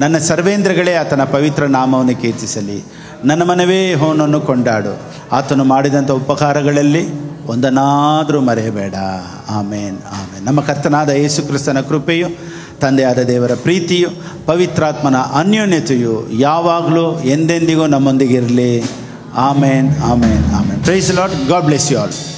ನನ್ನ ಸರ್ವೇಂದ್ರಗಳೇ ಆತನ ಪವಿತ್ರ ನಾಮವನ್ನು ಕೀರ್ತಿಸಲಿ. ನನ್ನ ಮನವೇ ಯೆಹೋವನನ್ನು ಕೊಂಡಾಡು, ಆತನು ಮಾಡಿದಂಥ ಉಪಕಾರಗಳಲ್ಲಿ ಒಂದನ್ನಾದರೂ ಮರೆಯಬೇಡ. ಆಮೇನ್, ಆಮೇನ್. ನಮ್ಮ ಕರ್ತನಾದ ಯೇಸು ಕ್ರಿಸ್ತನ ಕೃಪೆಯು, ತಂದೆಯಾದ ದೇವರ ಪ್ರೀತಿಯು, ಪವಿತ್ರಾತ್ಮನ ಅನ್ಯೋನ್ಯತೆಯು ಯಾವಾಗಲೂ ಎಂದೆಂದಿಗೂ ನಮ್ಮೊಂದಿಗಿರಲಿ. Amen amen amen. Praise Lord. God bless you all.